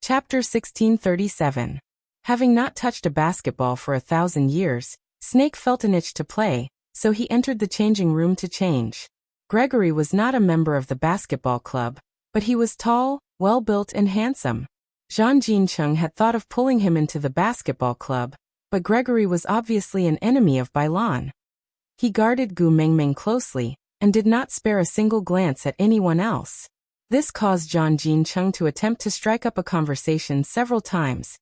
Chapter 1637. Having not touched a basketball for 1,000 years, Snake felt an itch to play, so he entered the changing room to change. Gregory was not a member of the basketball club, but he was tall, well-built and handsome. Zhang Jincheng had thought of pulling him into the basketball club, but Gregory was obviously an enemy of Bailan. He guarded Gu Mengmeng closely, and did not spare a single glance at anyone else. This caused Zhang Jincheng to attempt to strike up a conversation several times,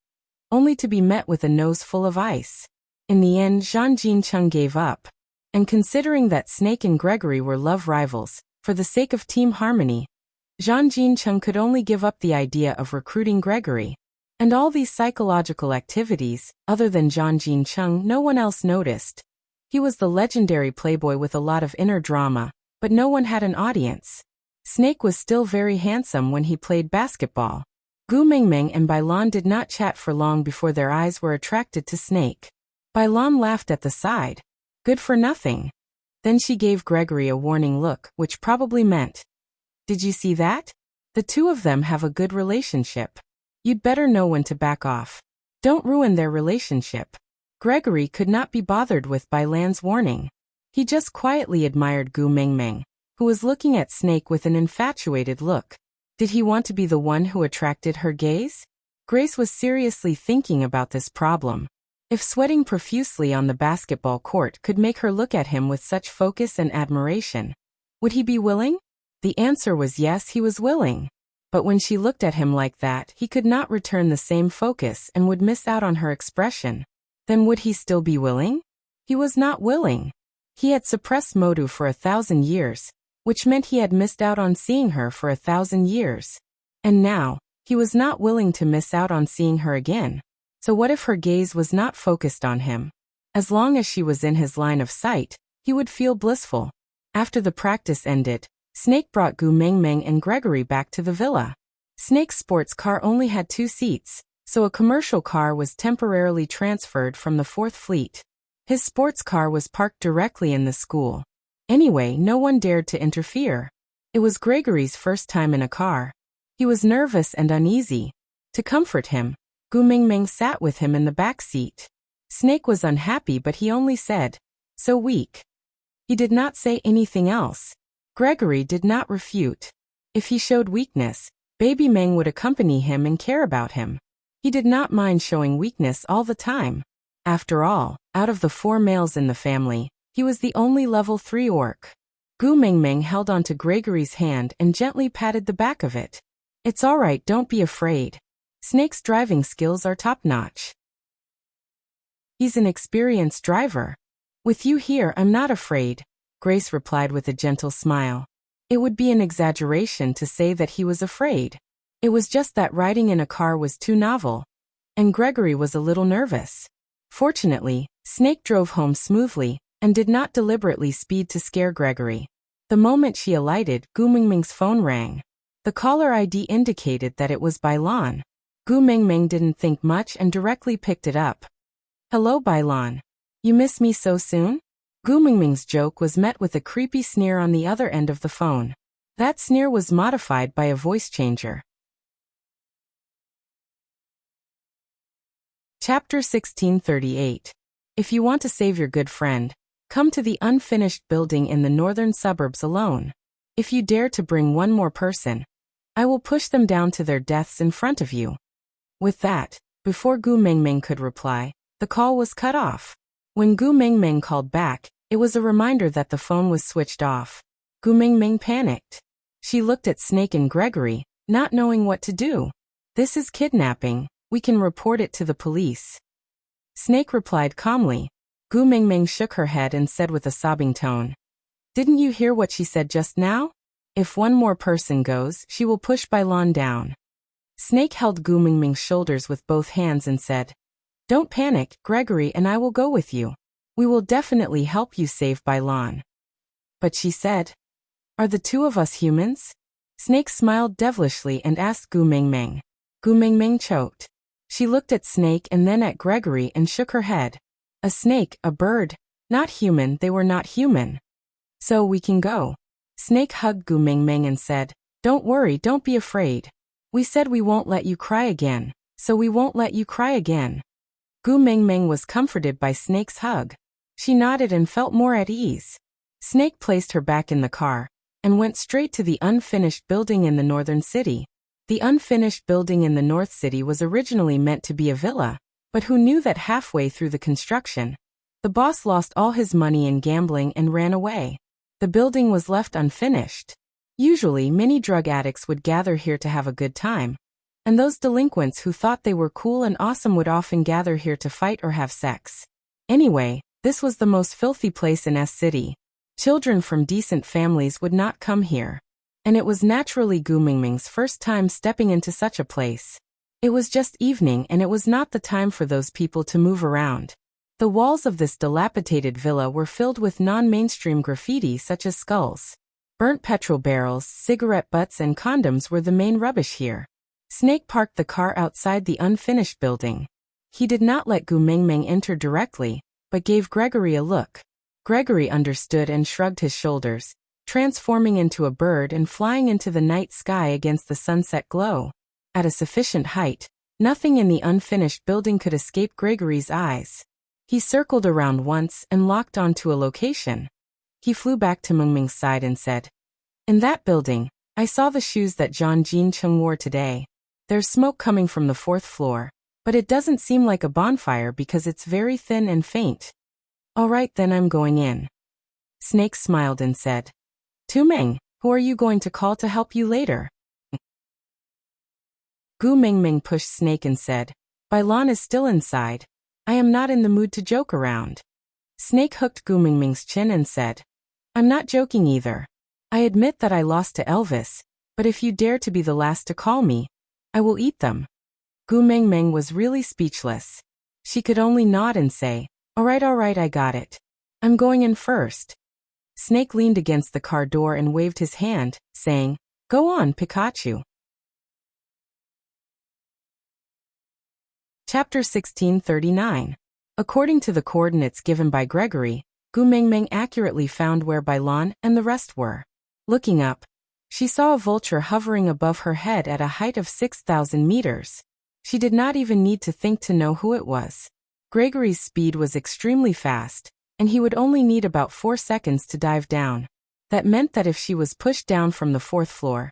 only to be met with a nose full of ice. In the end, Zhang Jincheng gave up. And considering that Snake and Gregory were love rivals, for the sake of team harmony, Zhang Jincheng could only give up the idea of recruiting Gregory. And all these psychological activities, other than Zhang Jincheng, no one else noticed. He was the legendary playboy with a lot of inner drama, but no one had an audience. Snake was still very handsome when he played basketball. Gu Mengmeng and Bailan did not chat for long before their eyes were attracted to Snake. Bailan laughed at the side. Good for nothing. Then she gave Gregory a warning look, which probably meant, "Did you see that? The two of them have a good relationship. You'd better know when to back off. Don't ruin their relationship." Gregory could not be bothered with Bailan's warning. He just quietly admired Gu Mengmeng, who was looking at Snake with an infatuated look. Did he want to be the one who attracted her gaze? Grace was seriously thinking about this problem. If sweating profusely on the basketball court could make her look at him with such focus and admiration, would he be willing? The answer was yes, he was willing. But when she looked at him like that, he could not return the same focus and would miss out on her expression. Then would he still be willing? He was not willing. He had suppressed Modu for 1,000 years, which meant he had missed out on seeing her for 1,000 years. And now, he was not willing to miss out on seeing her again. So what if her gaze was not focused on him? As long as she was in his line of sight, he would feel blissful. After the practice ended, Snake brought Gu Mengmeng and Gregory back to the villa. Snake's sports car only had 2 seats, so a commercial car was temporarily transferred from the 4th Fleet. His sports car was parked directly in the school. Anyway, no one dared to interfere. It was Gregory's first time in a car. He was nervous and uneasy. To comfort him, Gu Mengmeng sat with him in the back seat. Snake was unhappy, but he only said, "So weak." He did not say anything else. Gregory did not refute. If he showed weakness, Baby Meng would accompany him and care about him. He did not mind showing weakness all the time. After all, out of the 4 males in the family, he was the only level 3 orc. Gu Mengmeng held onto Gregory's hand and gently patted the back of it. "It's all right, don't be afraid. Snake's driving skills are top-notch. He's an experienced driver. With you here, I'm not afraid," Grace replied with a gentle smile. It would be an exaggeration to say that he was afraid. It was just that riding in a car was too novel, and Gregory was a little nervous. Fortunately, Snake drove home smoothly, and did not deliberately speed to scare Gregory. The moment she alighted, Gu Mengmeng's phone rang. The caller ID indicated that it was Bailan. Gu Mengmeng didn't think much and directly picked it up. "Hello Bailan. You miss me so soon?" Gu Mengmeng's joke was met with a creepy sneer on the other end of the phone. That sneer was modified by a voice changer. Chapter 1638. If you want to save your good friend, come to the unfinished building in the northern suburbs alone. If you dare to bring one more person, I will push them down to their deaths in front of you. With that, before Gu Mengmeng could reply, the call was cut off. When Gu Mengmeng called back, it was a reminder that the phone was switched off. Gu Mengmeng panicked. She looked at Snake and Gregory, not knowing what to do. "This is kidnapping. We can report it to the police." Snake replied calmly. Gu Mengmeng shook her head and said with a sobbing tone, "Didn't you hear what she said just now? If one more person goes, she will push Bailan down." Snake held Gu Mengmeng's shoulders with both hands and said, "Don't panic, Gregory and I will go with you. We will definitely help you save Bailan." But she said, "Are the 2 of us humans?" Snake smiled devilishly and asked Gu Mengmeng. Gu Mengmeng choked. She looked at Snake and then at Gregory and shook her head. A snake, a bird, not human, they were not human. "So we can go." Snake hugged Gu Mengmeng and said, "Don't worry, don't be afraid. We said we won't let you cry again, so we won't let you cry again. Gu Mingming was comforted by Snake's hug. She nodded and felt more at ease. Snake placed her back in the car and went straight to the unfinished building in the northern city. The unfinished building in the north city was originally meant to be a villa, but who knew that halfway through the construction, the boss lost all his money in gambling and ran away. The building was left unfinished. Usually, many drug addicts would gather here to have a good time, and those delinquents who thought they were cool and awesome would often gather here to fight or have sex. Anyway, this was the most filthy place in S City. Children from decent families would not come here, and it was naturally Gu Mingming's first time stepping into such a place. It was just evening and it was not the time for those people to move around. The walls of this dilapidated villa were filled with non-mainstream graffiti such as skulls. Burnt petrol barrels, cigarette butts and condoms were the main rubbish here. Snake parked the car outside the unfinished building. He did not let Gu Mingming enter directly, but gave Gregory a look. Gregory understood and shrugged his shoulders, transforming into a bird and flying into the night sky against the sunset glow. At a sufficient height, nothing in the unfinished building could escape Gregory's eyes. He circled around once and locked onto a location. He flew back to Mingming's side and said, "In that building, I saw the shoes that John Jin Chung wore today. There's smoke coming from the 4th floor, but it doesn't seem like a bonfire because it's very thin and faint." "All right, then I'm going in." Snake smiled and said, "Tu Ming, who are you going to call to help you later?" Gu Mingming pushed Snake and said, "Bai Lan is still inside. I am not in the mood to joke around." Snake hooked Gu Mingming's chin and said, "I'm not joking either. I admit that I lost to Elvis, but if you dare to be the last to call me, I will eat them." Gu Mingming was really speechless. She could only nod and say, all right, I got it. I'm going in first." Snake leaned against the car door and waved his hand, saying, "Go on, Pikachu." Chapter 1639. According to the coordinates given by Gregory, Gu Mingming accurately found where Bai Lan and the rest were. Looking up, she saw a vulture hovering above her head at a height of 6,000 meters. She did not even need to think to know who it was. Gregory's speed was extremely fast, and he would only need about 4 seconds to dive down. That meant that if she was pushed down from the 4th floor,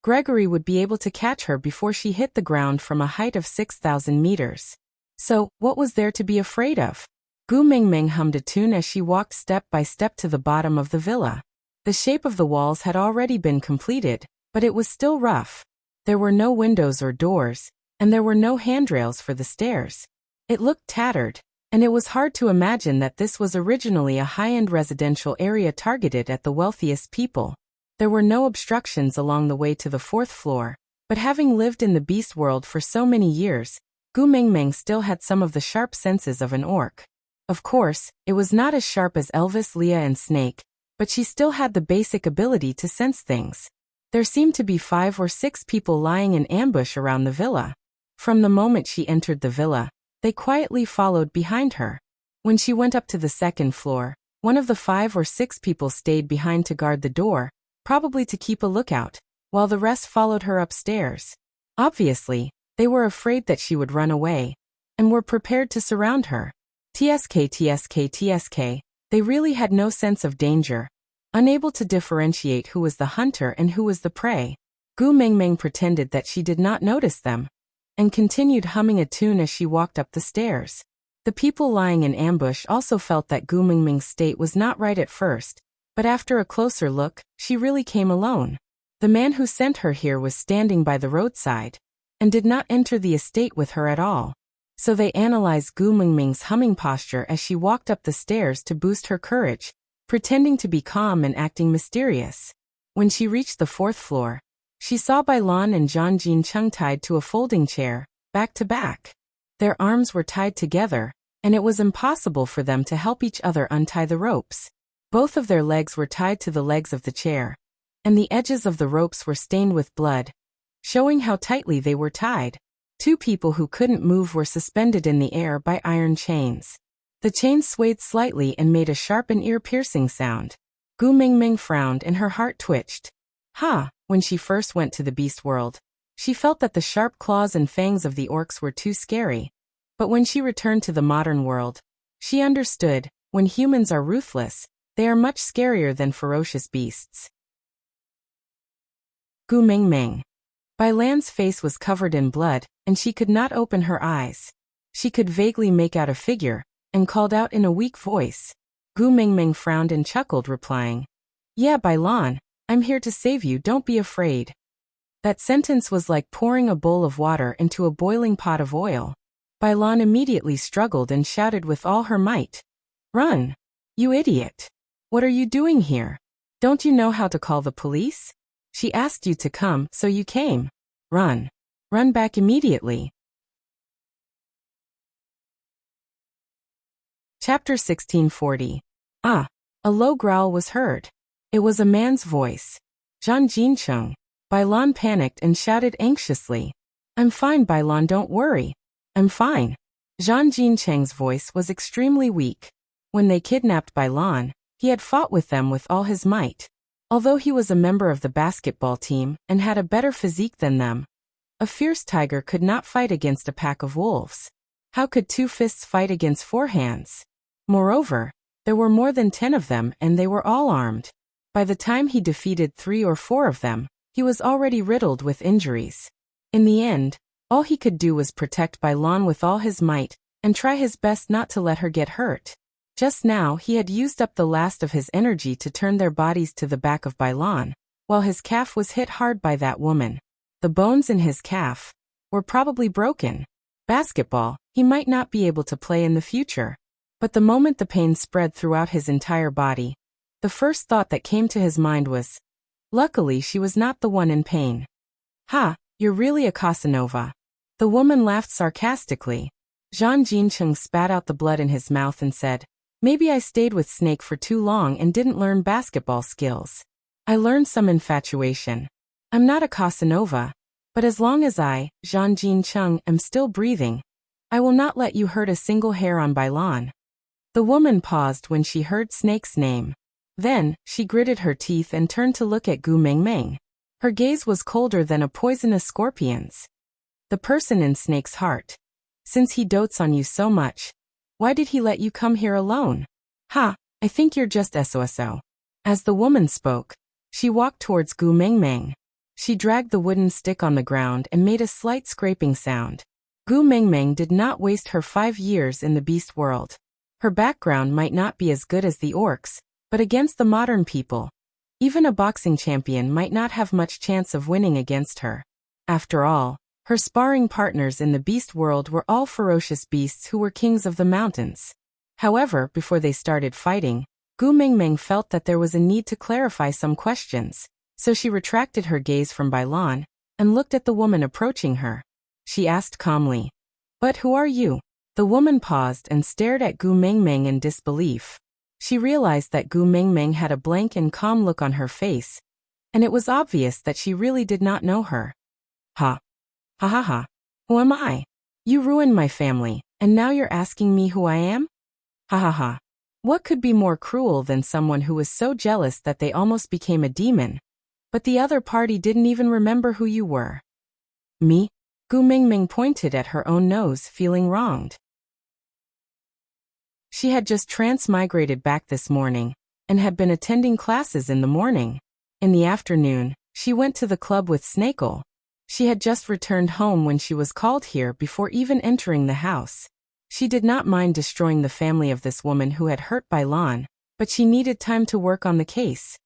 Gregory would be able to catch her before she hit the ground from a height of 6,000 meters. So, what was there to be afraid of? Gu Mingming hummed a tune as she walked step by step to the bottom of the villa. The shape of the walls had already been completed, but it was still rough. There were no windows or doors, and there were no handrails for the stairs. It looked tattered, and it was hard to imagine that this was originally a high-end residential area targeted at the wealthiest people. There were no obstructions along the way to the 4th floor, but having lived in the beast world for so many years, Gu Mingming still had some of the sharp senses of an orc. Of course, it was not as sharp as Elvis, Leah and Snake, but she still had the basic ability to sense things. There seemed to be 5 or 6 people lying in ambush around the villa. From the moment she entered the villa, they quietly followed behind her. When she went up to the 2nd floor, one of the 5 or 6 people stayed behind to guard the door, probably to keep a lookout, while the rest followed her upstairs. Obviously, they were afraid that she would run away, and were prepared to surround her. TSK. They really had no sense of danger, unable to differentiate who was the hunter and who was the prey. Gu Mingming pretended that she did not notice them, and continued humming a tune as she walked up the stairs. The people lying in ambush also felt that Gu Mingming's state was not right at first, but after a closer look, she really came alone. The man who sent her here was standing by the roadside, and did not enter the estate with her at all. So they analyzed Gu Mingming's humming posture as she walked up the stairs to boost her courage, pretending to be calm and acting mysterious. When she reached the 4th floor, she saw Bai Lan and John Jin Chung tied to a folding chair, back to back. Their arms were tied together, and it was impossible for them to help each other untie the ropes. Both of their legs were tied to the legs of the chair, and the edges of the ropes were stained with blood, showing how tightly they were tied. 2 people who couldn't move were suspended in the air by iron chains. The chains swayed slightly and made a sharp and ear-piercing sound. Gu Mingming frowned and her heart twitched. When she first went to the beast world, She felt that the sharp claws and fangs of the orcs were too scary. But when she returned to the modern world, she understood, when humans are ruthless, they are much scarier than ferocious beasts. Gu Mingming. Bai Lan's face was covered in blood, and she could not open her eyes. She could vaguely make out a figure, and called out in a weak voice. Gu Mingming frowned and chuckled, replying, "Yeah, Bai Lan, I'm here to save you, don't be afraid." That sentence was like pouring a bowl of water into a boiling pot of oil. Bai Lan immediately struggled and shouted with all her might, "Run! You idiot! What are you doing here? Don't you know how to call the police? She asked you to come, so you came. Run! Run back immediately." Chapter 1640. Ah! A low growl was heard. It was a man's voice. Zhang Jincheng. Bai Lan panicked and shouted anxiously, "I'm fine, Bai Lan, don't worry. I'm fine." Zhang Jincheng's voice was extremely weak. When they kidnapped Bai Lan, he had fought with them with all his might. Although he was a member of the basketball team and had a better physique than them, a fierce tiger could not fight against a pack of wolves. How could two fists fight against four hands? Moreover, there were more than 10 of them and they were all armed. By the time he defeated 3 or 4 of them, he was already riddled with injuries. In the end, all he could do was protect Bai Lan with all his might, and try his best not to let her get hurt. Just now he had used up the last of his energy to turn their bodies to the back of Bai Lan, while his calf was hit hard by that woman. The bones in his calf were probably broken. Basketball, he might not be able to play in the future. But the moment the pain spread throughout his entire body, the first thought that came to his mind was, luckily she was not the one in pain. "Ha, you're really a Casanova." The woman laughed sarcastically. Zhang Jincheng spat out the blood in his mouth and said, "Maybe I stayed with Snake for too long and didn't learn basketball skills. I learned some infatuation. I'm not a Casanova, but as long as I, Zhang Jincheng, am still breathing, I will not let you hurt a single hair on Bai Lan." The woman paused when she heard Snake's name. Then, she gritted her teeth and turned to look at Gu Mingming. Her gaze was colder than a poisonous scorpion's. "The person in Snake's heart. Since he dotes on you so much, why did he let you come here alone? Ha, I think you're just SOSO." As the woman spoke, she walked towards Gu Mingming. She dragged the wooden stick on the ground and made a slight scraping sound. Gu Mingming did not waste her 5 years in the beast world. Her background might not be as good as the orcs, but against the modern people, even a boxing champion might not have much chance of winning against her. After all, her sparring partners in the beast world were all ferocious beasts who were kings of the mountains. However, before they started fighting, Gu Mingming felt that there was a need to clarify some questions, so she retracted her gaze from Bai Lan and looked at the woman approaching her. She asked calmly, "But who are you?" The woman paused and stared at Gu Mingming in disbelief. She realized that Gu Mingming had a blank and calm look on her face, and it was obvious that she really did not know her. Ha. Ha ha ha. Who am I? You ruined my family, and now you're asking me who I am? Ha ha ha. What could be more cruel than someone who was so jealous that they almost became a demon, but the other party didn't even remember who you were? Me? Gu Mingming pointed at her own nose, feeling wronged. She had just transmigrated back this morning, and had been attending classes in the morning. In the afternoon, she went to the club with Snakel. She had just returned home when she was called here before even entering the house. She did not mind destroying the family of this woman who had hurt Bai Lan, but she needed time to work on the case.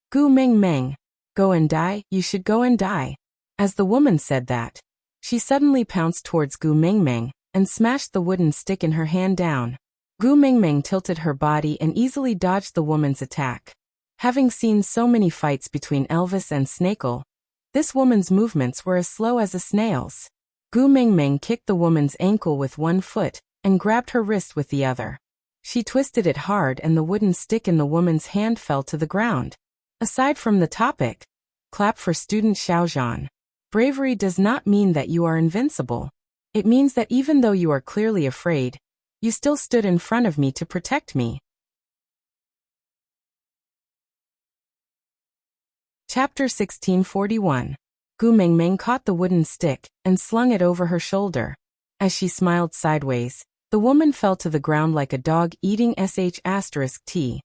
Gu Mingming, go and die, you should go and die. As the woman said that, she suddenly pounced towards Gu Mingming and smashed the wooden stick in her hand down. Gu Mingming tilted her body and easily dodged the woman's attack. Having seen so many fights between Elvis and Snakel, this woman's movements were as slow as a snail's. Gu Mingming kicked the woman's ankle with one foot and grabbed her wrist with the other. She twisted it hard and the wooden stick in the woman's hand fell to the ground. Aside from the topic, clap for student Xiaozhan. Bravery does not mean that you are invincible. It means that even though you are clearly afraid, you still stood in front of me to protect me. Chapter 1641. Gu Mengmeng caught the wooden stick and slung it over her shoulder. As she smiled sideways, the woman fell to the ground like a dog eating **T.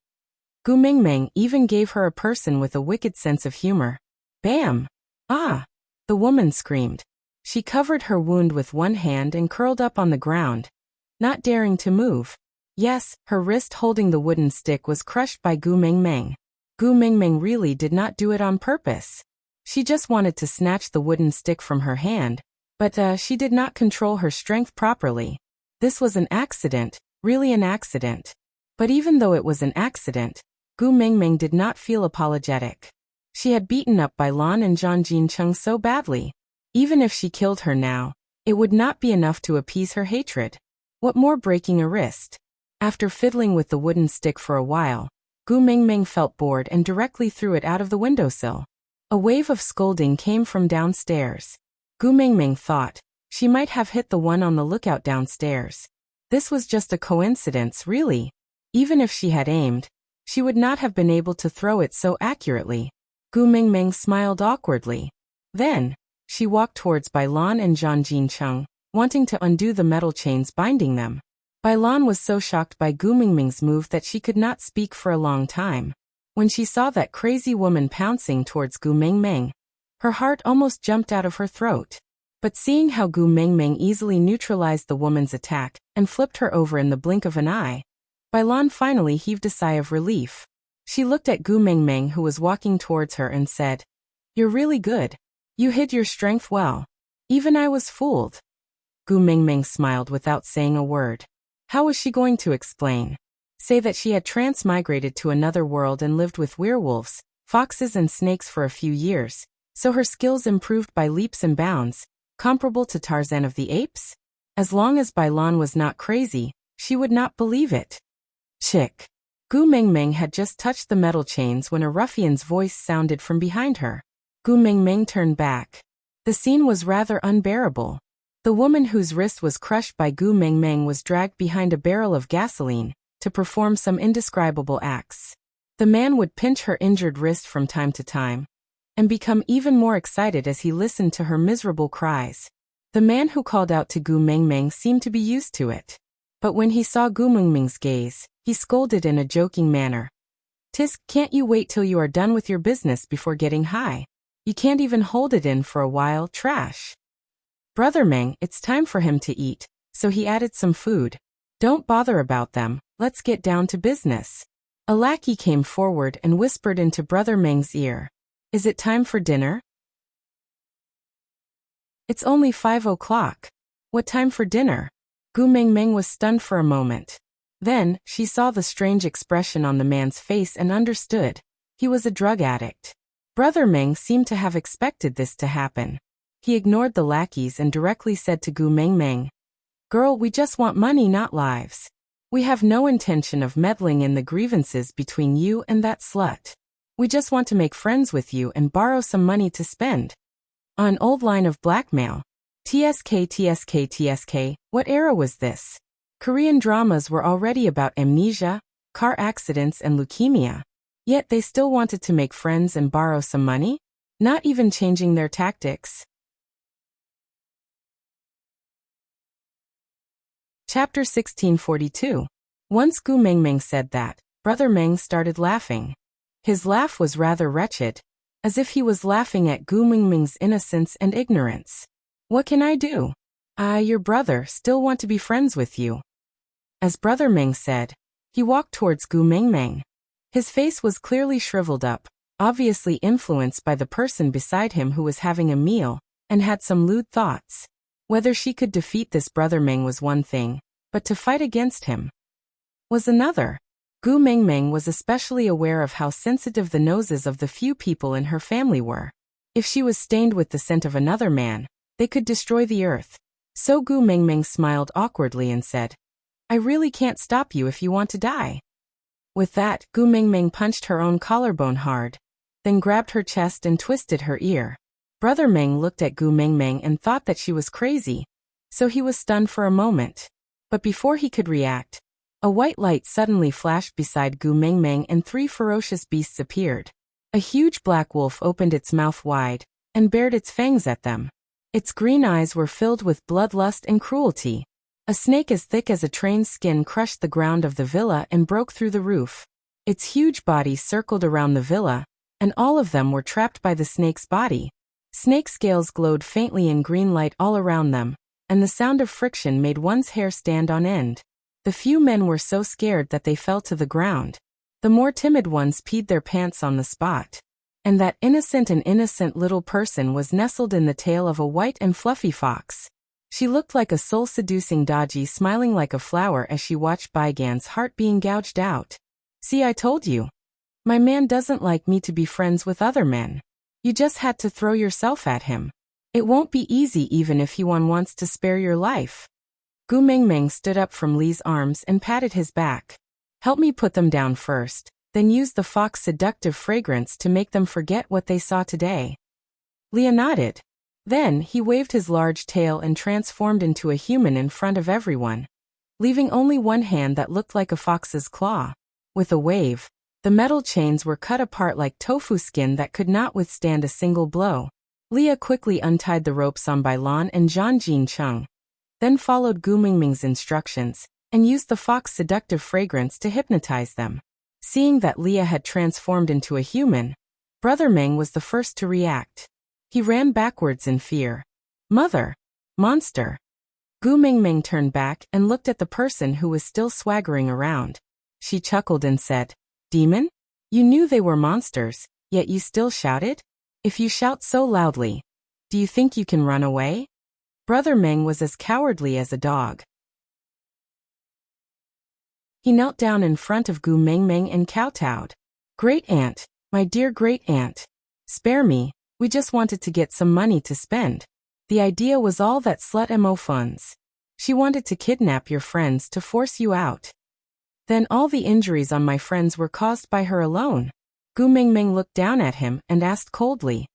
Gu Mengmeng even gave her a person with a wicked sense of humor. Bam! Ah! The woman screamed. She covered her wound with one hand and curled up on the ground, not daring to move. Yes, her wrist holding the wooden stick was crushed by Gu Mengmeng. Gu Mengmeng really did not do it on purpose. She just wanted to snatch the wooden stick from her hand, but she did not control her strength properly. This was an accident, really an accident. But even though it was an accident, Gu Mengmeng did not feel apologetic. She had beaten up Bai Lan and Zhang Jincheng so badly. Even if she killed her now, it would not be enough to appease her hatred. What more breaking a wrist? After fiddling with the wooden stick for a while, Gu Mengmeng felt bored and directly threw it out of the windowsill. A wave of scolding came from downstairs. Gu Mengmeng thought she might have hit the one on the lookout downstairs. This was just a coincidence, really. Even if she had aimed, she would not have been able to throw it so accurately. Gu Mengmeng smiled awkwardly. Then, she walked towards Bai Lan and Zhang Jincheng, wanting to undo the metal chains binding them. Bai Lan was so shocked by Gu Mengmeng's move that she could not speak for a long time. When she saw that crazy woman pouncing towards Gu Mengmeng, her heart almost jumped out of her throat. But seeing how Gu Mengmeng easily neutralized the woman's attack and flipped her over in the blink of an eye, Bai Lan finally heaved a sigh of relief. She looked at Gu Mengmeng, who was walking towards her, and said, "You're really good. You hid your strength well. Even I was fooled." Gu Mengmeng smiled without saying a word. How was she going to explain? Say that she had transmigrated to another world and lived with werewolves, foxes and snakes for a few years, so her skills improved by leaps and bounds, comparable to Tarzan of the Apes? As long as Bai Lan was not crazy, she would not believe it. Chick! Gu Mengmeng had just touched the metal chains when a ruffian's voice sounded from behind her. Gu Mengmeng turned back. The scene was rather unbearable. The woman whose wrist was crushed by Gu Mengmeng was dragged behind a barrel of gasoline to perform some indescribable acts. The man would pinch her injured wrist from time to time and become even more excited as he listened to her miserable cries. The man who called out to Gu Mengmeng seemed to be used to it. But when he saw Gu Mengmeng's gaze, he scolded in a joking manner. "Tisk, can't you wait till you are done with your business before getting high? You can't even hold it in for a while, trash." Brother Meng, it's time for him to eat, so he added some food. "Don't bother about them, let's get down to business." A lackey came forward and whispered into Brother Meng's ear, "Is it time for dinner?" "It's only 5 o'clock. What time for dinner?" Gu Mengmeng was stunned for a moment. Then, she saw the strange expression on the man's face and understood. He was a drug addict. Brother Meng seemed to have expected this to happen. He ignored the lackeys and directly said to Gu Mengmeng, "Girl, we just want money, not lives. We have no intention of meddling in the grievances between you and that slut. We just want to make friends with you and borrow some money to spend on an old line of blackmail." TSK, what era was this? Korean dramas were already about amnesia, car accidents and leukemia. Yet they still wanted to make friends and borrow some money? Not even changing their tactics. Chapter 1642. Once Gu Mengmeng said that, Brother Meng started laughing. His laugh was rather wretched, as if he was laughing at Gu Mengmeng's innocence and ignorance. "What can I do? I, your brother, still want to be friends with you." As Brother Meng said, he walked towards Gu Mengmeng. His face was clearly shriveled up, obviously influenced by the person beside him who was having a meal, and had some lewd thoughts. Whether she could defeat this Brother Meng was one thing, but to fight against him was another. Gu Mengmeng was especially aware of how sensitive the noses of the few people in her family were. If she was stained with the scent of another man, they could destroy the earth. So Gu Mengmeng smiled awkwardly and said, "I really can't stop you if you want to die." With that, Gu Mengmeng punched her own collarbone hard, then grabbed her chest and twisted her ear. Brother Meng looked at Gu Mengmeng and thought that she was crazy, so he was stunned for a moment. But before he could react, a white light suddenly flashed beside Gu Mengmeng and 3 ferocious beasts appeared. A huge black wolf opened its mouth wide, and bared its fangs at them. Its green eyes were filled with bloodlust and cruelty. A snake as thick as a train's skin crushed the ground of the villa and broke through the roof. Its huge body circled around the villa, and all of them were trapped by the snake's body. Snake scales glowed faintly in green light all around them, and the sound of friction made one's hair stand on end. The few men were so scared that they fell to the ground. The more timid ones peed their pants on the spot. And that innocent little person was nestled in the tail of a white and fluffy fox. She looked like a soul-seducing dodgy, smiling like a flower as she watched Bygan's heart being gouged out. "See, I told you. My man doesn't like me to be friends with other men. You just had to throw yourself at him. It won't be easy even if he wants to spare your life." Gu Mengmeng stood up from Li's arms and patted his back. "Help me put them down first, then use the fox's seductive fragrance to make them forget what they saw today." Li nodded. Then he waved his large tail and transformed into a human in front of everyone, leaving only one hand that looked like a fox's claw. With a wave, the metal chains were cut apart like tofu skin that could not withstand a single blow. Leah quickly untied the ropes on Bai Lan and Zhang Jincheng, then followed Gu Mingming's instructions, and used the fox's seductive fragrance to hypnotize them. Seeing that Leah had transformed into a human, Brother Meng was the first to react. He ran backwards in fear. "Mother! Monster!" Gu Mingming turned back and looked at the person who was still swaggering around. She chuckled and said, "Demon? You knew they were monsters, yet you still shouted? If you shout so loudly, do you think you can run away?" Brother Meng was as cowardly as a dog. He knelt down in front of Gu Mengmeng and kowtowed. "Great aunt, my dear great aunt, spare me, we just wanted to get some money to spend. The idea was all that slut mo funds. She wanted to kidnap your friends to force you out. Then all the injuries on my friends were caused by her alone." Gu Mingming looked down at him and asked coldly.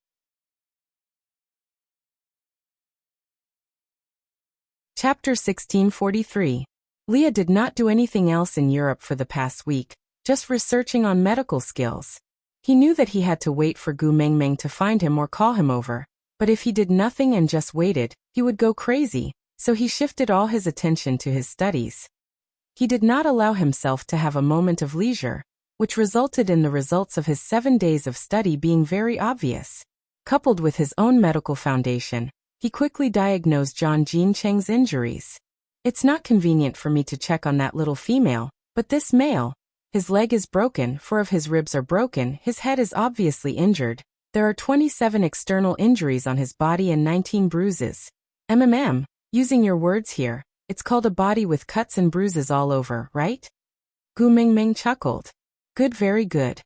Chapter 1643. Leah did not do anything else in Europe for the past week, just researching on medical skills. He knew that he had to wait for Gu Mengmeng to find him or call him over, but if he did nothing and just waited, he would go crazy, so he shifted all his attention to his studies. He did not allow himself to have a moment of leisure, which resulted in the results of his 7 days of study being very obvious. Coupled with his own medical foundation, he quickly diagnosed Zhang Jincheng's injuries. "It's not convenient for me to check on that little female, but this male. His leg is broken, 4 of his ribs are broken, his head is obviously injured. There are 27 external injuries on his body and 19 bruises. Using your words here, it's called a body with cuts and bruises all over, right?" Gu Mingming chuckled. "Good, very good."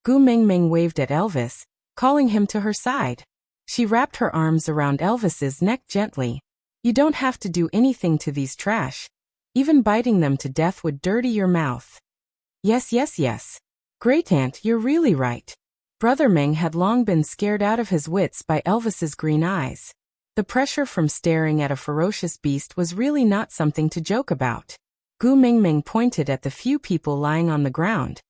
Gu Mingming waved at Elvis, calling him to her side. She wrapped her arms around Elvis's neck gently. "You don't have to do anything to these trash. Even biting them to death would dirty your mouth." Yes. Great aunt, you're really right." Brother Meng had long been scared out of his wits by Elvis's green eyes. The pressure from staring at a ferocious beast was really not something to joke about. Gu Mingming pointed at the few people lying on the ground.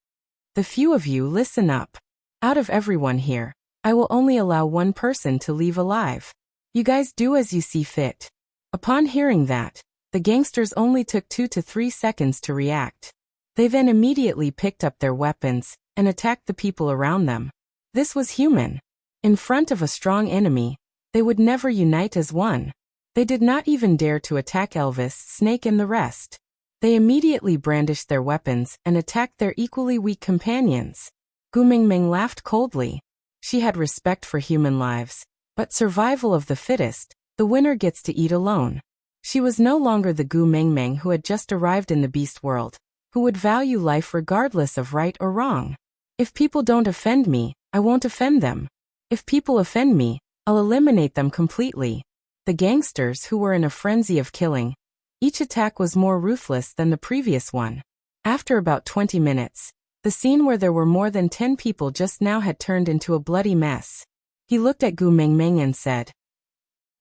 "The few of you, listen up. Out of everyone here, I will only allow one person to leave alive. You guys do as you see fit." Upon hearing that, the gangsters only took 2 to 3 seconds to react. They then immediately picked up their weapons and attacked the people around them. This was human. In front of a strong enemy, they would never unite as one. They did not even dare to attack Elvis, Snake and the rest. They immediately brandished their weapons and attacked their equally weak companions. Gu Mingming laughed coldly. She had respect for human lives, but survival of the fittest, the winner gets to eat alone. She was no longer the Gu Mingming who had just arrived in the beast world, who would value life regardless of right or wrong. If people don't offend me, I won't offend them. If people offend me, I'll eliminate them completely. The gangsters, who were in a frenzy of killing, each attack was more ruthless than the previous one. After about 20 minutes, the scene where there were more than 10 people just now had turned into a bloody mess. He looked at Gu Mingming and said,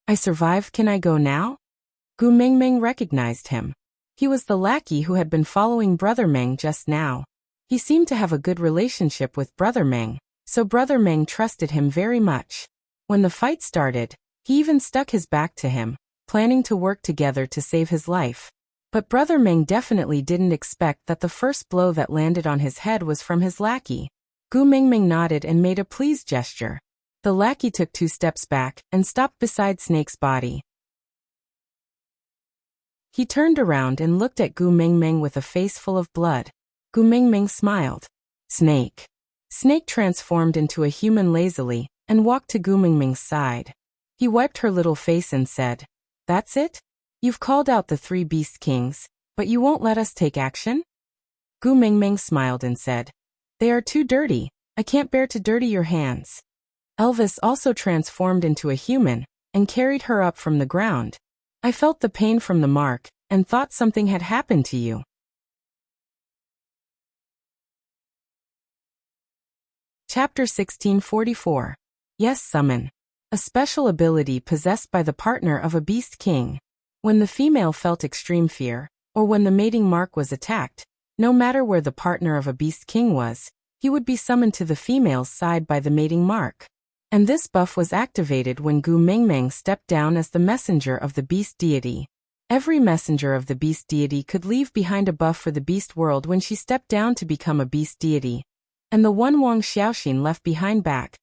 "I survived, can I go now?" Gu Mingming recognized him. He was the lackey who had been following Brother Meng just now. He seemed to have a good relationship with Brother Meng, so Brother Meng trusted him very much. When the fight started, he even stuck his back to him, planning to work together to save his life. But Brother Meng definitely didn't expect that the first blow that landed on his head was from his lackey. Gu Mingming nodded and made a pleased gesture. The lackey took 2 steps back and stopped beside Snake's body. He turned around and looked at Gu Mingming with a face full of blood. Gu Mingming smiled. Snake. Snake transformed into a human lazily and walked to Gu Mingming's side. He wiped her little face and said, "That's it? You've called out the 3 Beast Kings, but you won't let us take action?" Gu Mingming smiled and said, "They are too dirty. I can't bear to dirty your hands." Elvis also transformed into a human and carried her up from the ground. "I felt the pain from the mark and thought something had happened to you." Chapter 1644. Yes, Summon. A special ability possessed by the partner of a Beast King. When the female felt extreme fear, or when the mating mark was attacked, no matter where the partner of a Beast King was, he would be summoned to the female's side by the mating mark. And this buff was activated when Gu Mingming stepped down as the messenger of the Beast Deity. Every messenger of the Beast Deity could leave behind a buff for the Beast World when she stepped down to become a Beast Deity. And the one Wang Xiaoxin left behind back,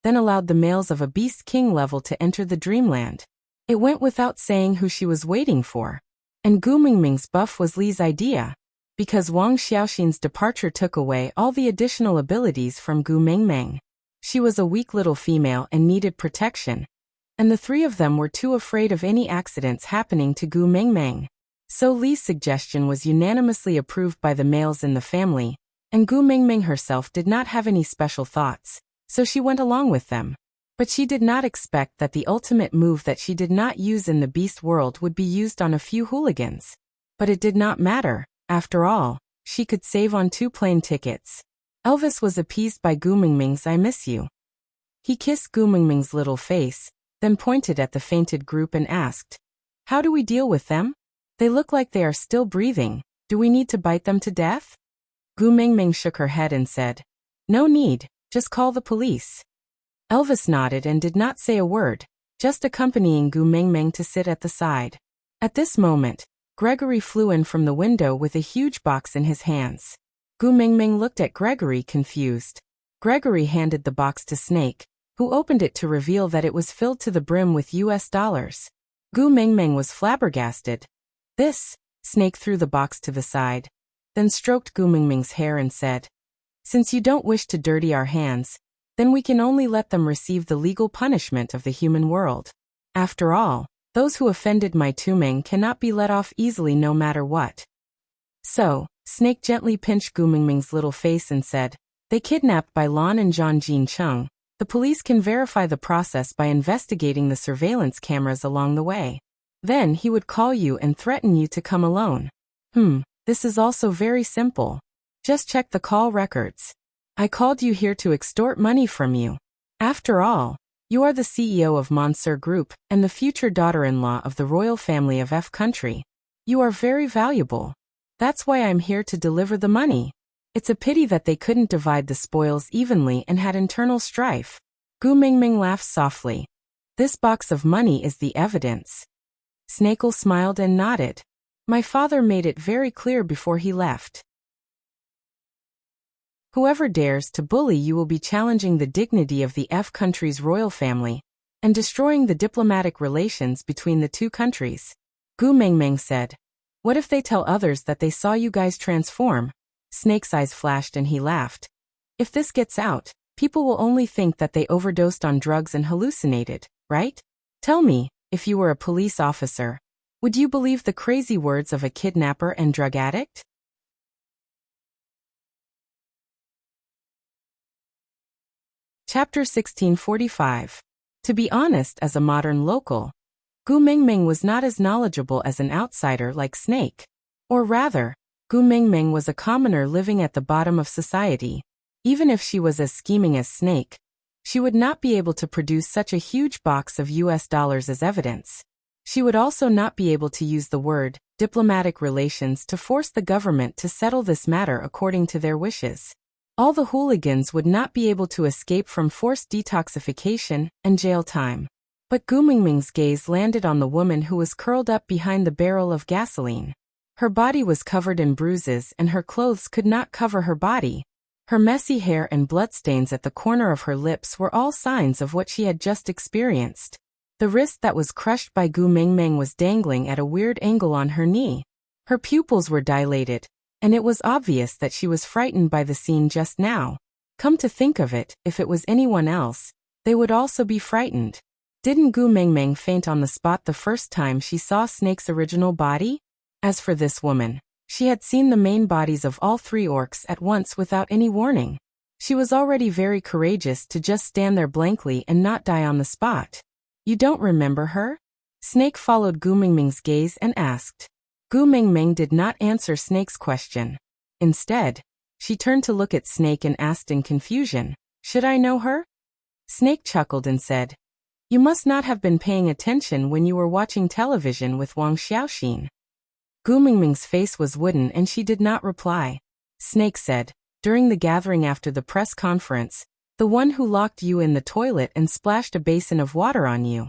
then allowed the males of a Beast King level to enter the Dreamland. It went without saying who she was waiting for. And Gu Mingming's buff was Li's idea, because Wang Xiaoxin's departure took away all the additional abilities from Gu Mingming. She was a weak little female and needed protection, and the 3 of them were too afraid of any accidents happening to Gu Mingming. So Li's suggestion was unanimously approved by the males in the family, and Gu Mingming herself did not have any special thoughts, so she went along with them. But she did not expect that the ultimate move that she did not use in the Beast World would be used on a few hooligans. But it did not matter. After all, she could save on 2 plane tickets. Elvis was appeased by Gu Mingming's "I miss you." He kissed Gu Mingming's little face, then pointed at the fainted group and asked, "How do we deal with them? They look like they are still breathing. Do we need to bite them to death?" Gu Mingming shook her head and said, "No need, just call the police." Elvis nodded and did not say a word, just accompanying Gu Mingming to sit at the side. At this moment, Gregory flew in from the window with a huge box in his hands. Gu Mingming looked at Gregory confused. Gregory handed the box to Snake, who opened it to reveal that it was filled to the brim with US dollars. Gu Mingming was flabbergasted. "This?" Snake threw the box to the side, then stroked Gu Mingming's hair and said, "Since you don't wish to dirty our hands, then we can only let them receive the legal punishment of the human world. After all, those who offended my Tuming cannot be let off easily no matter what." So, Snake gently pinched Gu Mingming's little face and said, "They kidnapped by Lan and Zhang Jincheng. The police can verify the process by investigating the surveillance cameras along the way. Then he would call you and threaten you to come alone. This is also very simple. Just check the call records. I called you here to extort money from you. After all, you are the CEO of Monsieur Group and the future daughter-in-law of the royal family of F country. You are very valuable. That's why I'm here to deliver the money. It's a pity that they couldn't divide the spoils evenly and had internal strife." Gu Mingming laughed softly. "This box of money is the evidence." Snakel smiled and nodded. "My father made it very clear before he left. Whoever dares to bully you will be challenging the dignity of the F country's royal family and destroying the diplomatic relations between the 2 countries." Gu Mingming said, "What if they tell others that they saw you guys transform?" Snake's eyes flashed and he laughed. "If this gets out, people will only think that they overdosed on drugs and hallucinated, right? Tell me, if you were a police officer, would you believe the crazy words of a kidnapper and drug addict?" Chapter 1645. To be honest, as a modern local, Gu Mingming was not as knowledgeable as an outsider like Snake. Or rather, Gu Mingming was a commoner living at the bottom of society. Even if she was as scheming as Snake, she would not be able to produce such a huge box of US dollars as evidence. She would also not be able to use the word diplomatic relations to force the government to settle this matter according to their wishes. All the hooligans would not be able to escape from forced detoxification and jail time. But Gu Mingming's gaze landed on the woman who was curled up behind the barrel of gasoline. Her body was covered in bruises and her clothes could not cover her body. Her messy hair and bloodstains at the corner of her lips were all signs of what she had just experienced. The wrist that was crushed by Gu Mingming was dangling at a weird angle on her knee. Her pupils were dilated, and it was obvious that she was frightened by the scene just now. Come to think of it, if it was anyone else, they would also be frightened. Didn't Gu Mingming faint on the spot the first time she saw Snake's original body? As for this woman, she had seen the main bodies of all three orcs at once without any warning. She was already very courageous to just stand there blankly and not die on the spot. You don't remember her? Snake followed Gu Mingming's gaze and asked. Gu Mingming did not answer Snake's question. Instead, she turned to look at Snake and asked in confusion, "Should I know her?" Snake chuckled and said, "You must not have been paying attention when you were watching television with Wang Xiaoxin." Gu Mingming's face was wooden and she did not reply. Snake said, "During the gathering after the press conference, the one who locked you in the toilet and splashed a basin of water on you."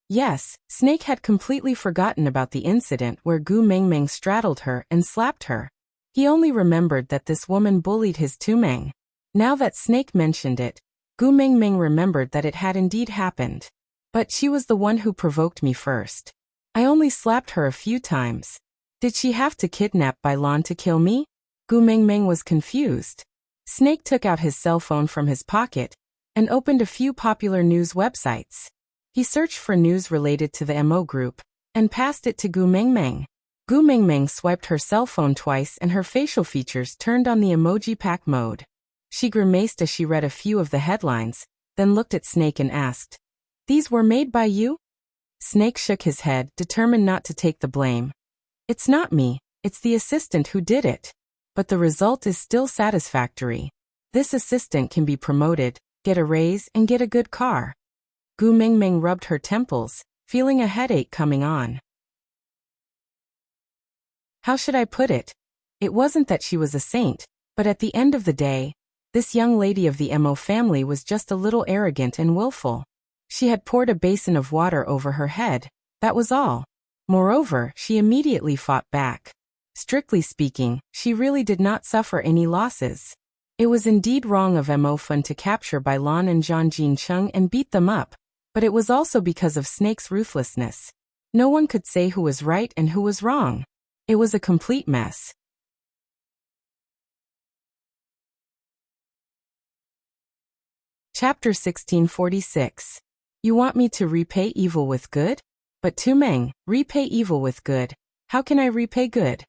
Yes, Snake had completely forgotten about the incident where Gu Mingming straddled her and slapped her. He only remembered that this woman bullied his Tumeng. Now that Snake mentioned it, Gu Mingming remembered that it had indeed happened. But she was the one who provoked me first. I only slapped her a few times. Did she have to kidnap Bailan to kill me? Gu Mingming was confused. Snake took out his cell phone from his pocket and opened a few popular news websites. He searched for news related to the MO group and passed it to Gu Mingming. Gu Mingming swiped her cell phone twice and her facial features turned on the emoji pack mode. She grimaced as she read a few of the headlines, then looked at Snake and asked, "These were made by you?" Snake shook his head, determined not to take the blame. "It's not me, it's the assistant who did it. But the result is still satisfactory. This assistant can be promoted, get a raise, and get a good car." Gu Mingming rubbed her temples, feeling a headache coming on. How should I put it? It wasn't that she was a saint, but at the end of the day, this young lady of the MO family was just a little arrogant and willful. She had poured a basin of water over her head, that was all. Moreover, she immediately fought back. Strictly speaking, she really did not suffer any losses. It was indeed wrong of MO Fun to capture Bailan and Zhang Jincheng and beat them up, but it was also because of Snake's ruthlessness. No one could say who was right and who was wrong. It was a complete mess. Chapter 1646. You want me to repay evil with good? But Tumeng, repay evil with good. How can I repay good?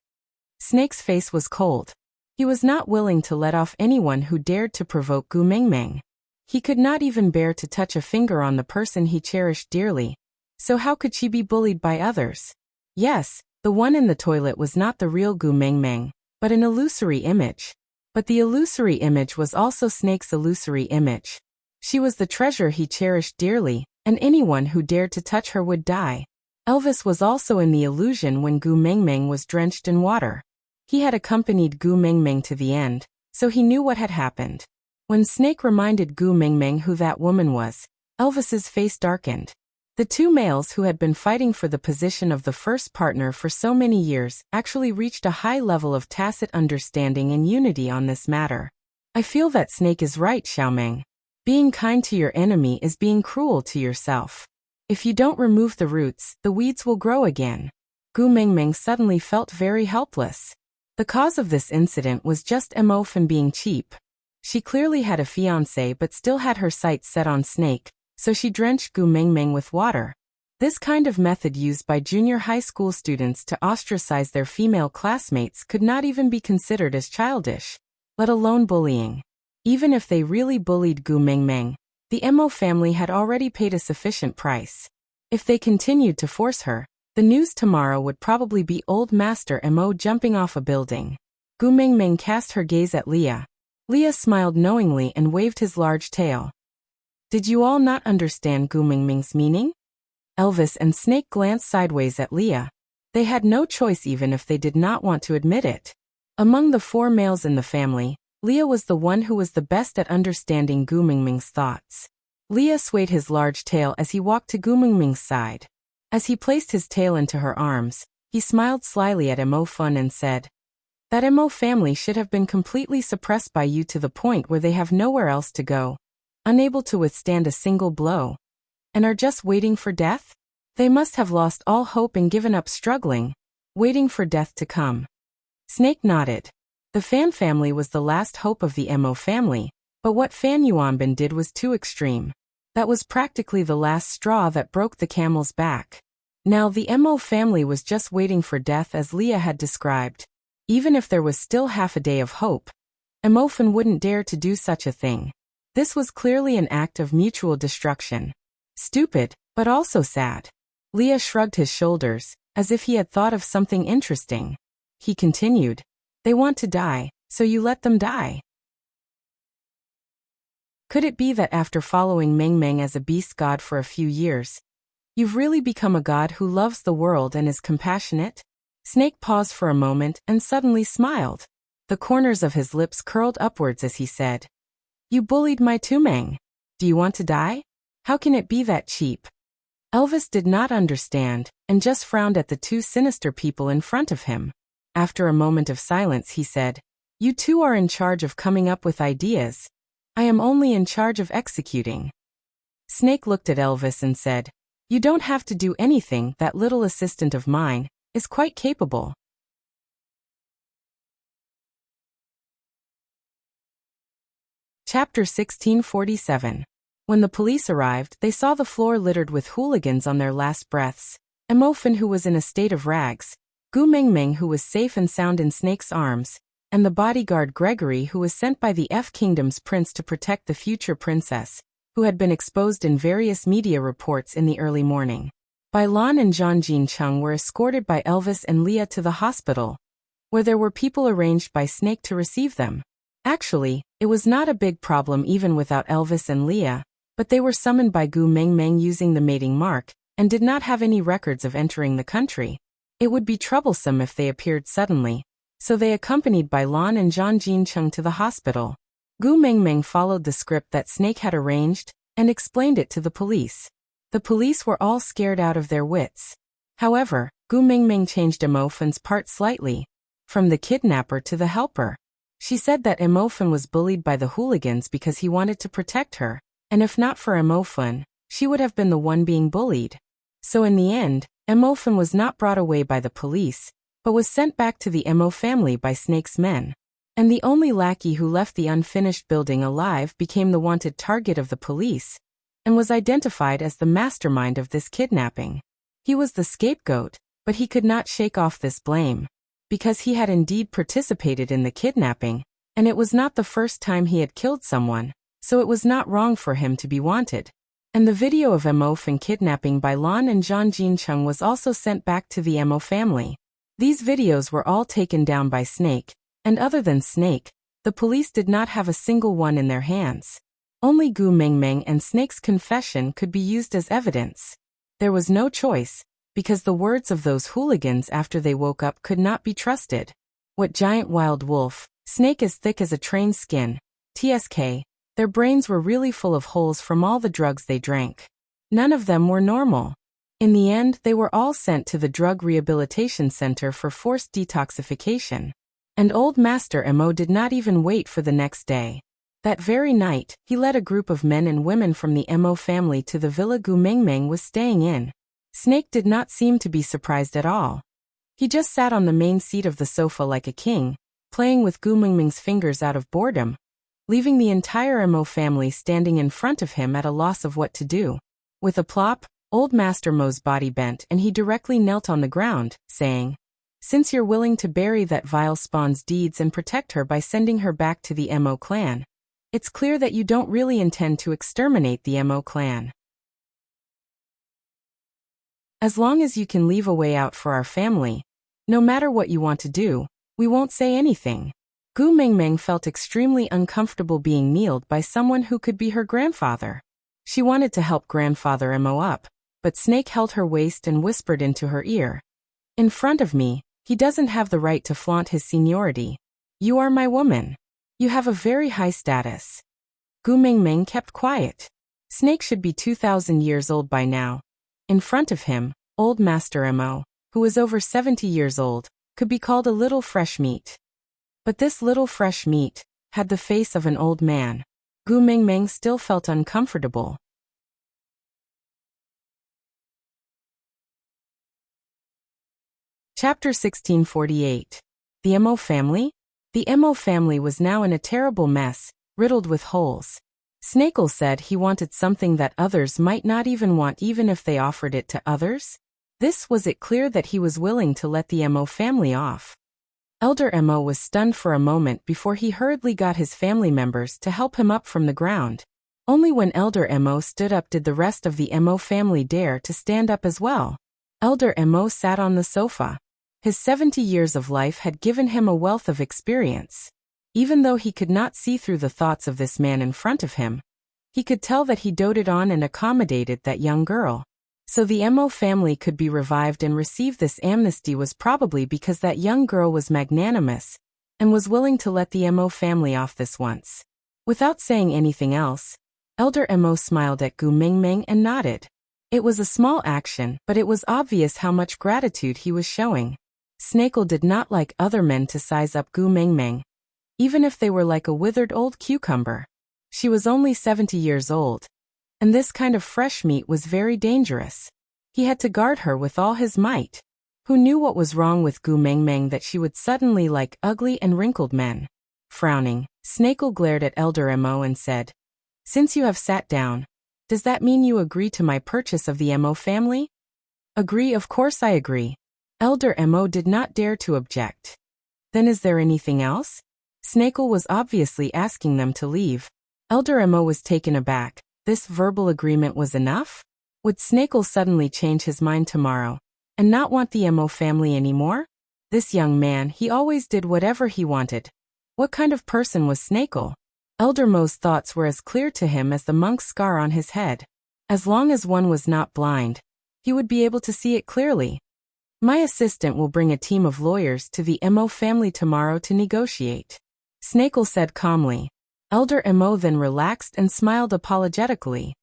Snake's face was cold. He was not willing to let off anyone who dared to provoke Gu Mingming. He could not even bear to touch a finger on the person he cherished dearly. So how could she be bullied by others? Yes, the one in the toilet was not the real Gu Mingming, but an illusory image. But the illusory image was also Snake's illusory image. She was the treasure he cherished dearly, and anyone who dared to touch her would die. Elvis was also in the illusion when Gu Mingming was drenched in water. He had accompanied Gu Mingming to the end, so he knew what had happened. When Snake reminded Gu Mingming who that woman was, Elvis's face darkened. The two males who had been fighting for the position of the first partner for so many years actually reached a high level of tacit understanding and unity on this matter. I feel that Snake is right, Xiaomeng. Being kind to your enemy is being cruel to yourself. If you don't remove the roots, the weeds will grow again. Gu Mingming suddenly felt very helpless. The cause of this incident was just Mo Fan being cheap. She clearly had a fiancé but still had her sights set on Snake, so she drenched Gu Mingming with water. This kind of method used by junior high school students to ostracize their female classmates could not even be considered as childish, let alone bullying. Even if they really bullied Gu Mingming, the Mo family had already paid a sufficient price. If they continued to force her, the news tomorrow would probably be old Master Mo jumping off a building. Gu Mingming cast her gaze at Leah. Leah smiled knowingly and waved his large tail. Did you all not understand Gu Mingming's meaning? Elvis and Snake glanced sideways at Leah. They had no choice even if they did not want to admit it. Among the four males in the family, Leah was the one who was the best at understanding Gu Mingming's thoughts. Leah swayed his large tail as he walked to Gu Mingming's side. As he placed his tail into her arms, he smiled slyly at Mo Fun and said, "That Mo family should have been completely suppressed by you to the point where they have nowhere else to go, unable to withstand a single blow, and are just waiting for death? They must have lost all hope and given up struggling, waiting for death to come." Snake nodded. The Fan family was the last hope of the Mo family, but what Fan Yuanbin did was too extreme. That was practically the last straw that broke the camel's back. Now the Mo family was just waiting for death as Leah had described. Even if there was still half a day of hope, Mo Fan wouldn't dare to do such a thing. This was clearly an act of mutual destruction. Stupid, but also sad. Leah shrugged his shoulders, as if he had thought of something interesting. He continued, "They want to die, so you let them die." Could it be that after following Meng Meng as a beast god for a few years, you've really become a god who loves the world and is compassionate? Snake paused for a moment and suddenly smiled. The corners of his lips curled upwards as he said, "You bullied my Tumeng. Do you want to die? How can it be that cheap?" Elvis did not understand, and just frowned at the two sinister people in front of him. After a moment of silence he said, "You two are in charge of coming up with ideas. I am only in charge of executing." Snake looked at Elvis and said, "You don't have to do anything, that little assistant of mine is quite capable." Chapter 1647. When the police arrived, they saw the floor littered with hooligans on their last breaths. Mo Fan, who was in a state of rags, Gu Mingming, who was safe and sound in Snake's arms, and the bodyguard Gregory, who was sent by the F Kingdom's prince to protect the future princess, who had been exposed in various media reports in the early morning. Bai Lan and Zhang Jincheng were escorted by Elvis and Leah to the hospital, where there were people arranged by Snake to receive them. Actually, it was not a big problem even without Elvis and Leah, but they were summoned by Gu Mingming using the mating mark, and did not have any records of entering the country. It would be troublesome if they appeared suddenly, so they accompanied Bai Lan and Zhang Jincheng to the hospital. Gu Mingming followed the script that Snake had arranged, and explained it to the police. The police were all scared out of their wits. However, Gu Mingming changed Mo Fan's part slightly, from the kidnapper to the helper. She said that Mo Fan was bullied by the hooligans because he wanted to protect her, and if not for Mo Fan, she would have been the one being bullied. So in the end, Mo Fan was not brought away by the police, but was sent back to the Mo family by Snake's men. And the only lackey who left the unfinished building alive became the wanted target of the police, and was identified as the mastermind of this kidnapping. He was the scapegoat, but he could not shake off this blame, because he had indeed participated in the kidnapping, and it was not the first time he had killed someone, so it was not wrong for him to be wanted. And the video of Mo Fan kidnapping Bai Lan and Zhang Jincheng was also sent back to the Mo family. These videos were all taken down by Snake, and other than Snake, the police did not have a single one in their hands. Only Gu Mingming and Snake's confession could be used as evidence. There was no choice, because the words of those hooligans after they woke up could not be trusted. What giant wild wolf, Snake as thick as a train's skin, TSK, their brains were really full of holes from all the drugs they drank. None of them were normal. In the end, they were all sent to the Drug Rehabilitation Center for forced detoxification. And Old Master Mo did not even wait for the next day. That very night, he led a group of men and women from the Mo family to the villa Gu Mingming was staying in. Snake did not seem to be surprised at all. He just sat on the main seat of the sofa like a king, playing with Gu Mingming's fingers out of boredom, leaving the entire Mo family standing in front of him at a loss of what to do. With a plop, Old Master Mo's body bent and he directly knelt on the ground, saying, "Since you're willing to bury that vile spawn's deeds and protect her by sending her back to the Mo clan, it's clear that you don't really intend to exterminate the Mo clan. As long as you can leave a way out for our family, no matter what you want to do, we won't say anything." Gu Mingming felt extremely uncomfortable being kneeled by someone who could be her grandfather. She wanted to help Grandfather Mo up, but Snake held her waist and whispered into her ear, "In front of me, he doesn't have the right to flaunt his seniority. You are my woman." You have a very high status. Gu Mingming kept quiet. Snake should be 2,000 years old by now. In front of him, old Master Mo, who was over 70 years old, could be called a little fresh meat. But this little fresh meat had the face of an old man. Gu Mingming still felt uncomfortable. Chapter 1648. The Mo family? The Mo family was now in a terrible mess, riddled with holes. Snakel said he wanted something that others might not even want even if they offered it to others. This was it clear that he was willing to let the Mo family off. Elder Mo was stunned for a moment before he hurriedly got his family members to help him up from the ground. Only when Elder Mo stood up did the rest of the Mo family dare to stand up as well. Elder Mo sat on the sofa. His 70 years of life had given him a wealth of experience. Even though he could not see through the thoughts of this man in front of him, he could tell that he doted on and accommodated that young girl. So the Mo family could be revived and receive this amnesty was probably because that young girl was magnanimous and was willing to let the Mo family off this once. Without saying anything else, Elder Mo smiled at Gu Mingming and nodded. It was a small action, but it was obvious how much gratitude he was showing. Snakel did not like other men to size up Gu Mingming, even if they were like a withered old cucumber. She was only 70 years old, and this kind of fresh meat was very dangerous. He had to guard her with all his might. Who knew what was wrong with Gu Mingming that she would suddenly like ugly and wrinkled men? Frowning, Snakel glared at Elder Mo and said, "Since you have sat down, does that mean you agree to my purchase of the Mo family?" "Agree, of course I agree." Elder Mo did not dare to object. "Then is there anything else?" Snakel was obviously asking them to leave. Elder Mo was taken aback. This verbal agreement was enough? Would Snakel suddenly change his mind tomorrow and not want the Mo family anymore? This young man, he always did whatever he wanted. What kind of person was Snakel? Elder Mo's thoughts were as clear to him as the monk's scar on his head. As long as one was not blind, he would be able to see it clearly. "My assistant will bring a team of lawyers to the Mo family tomorrow to negotiate," Snakel said calmly. Elder Mo then relaxed and smiled apologetically.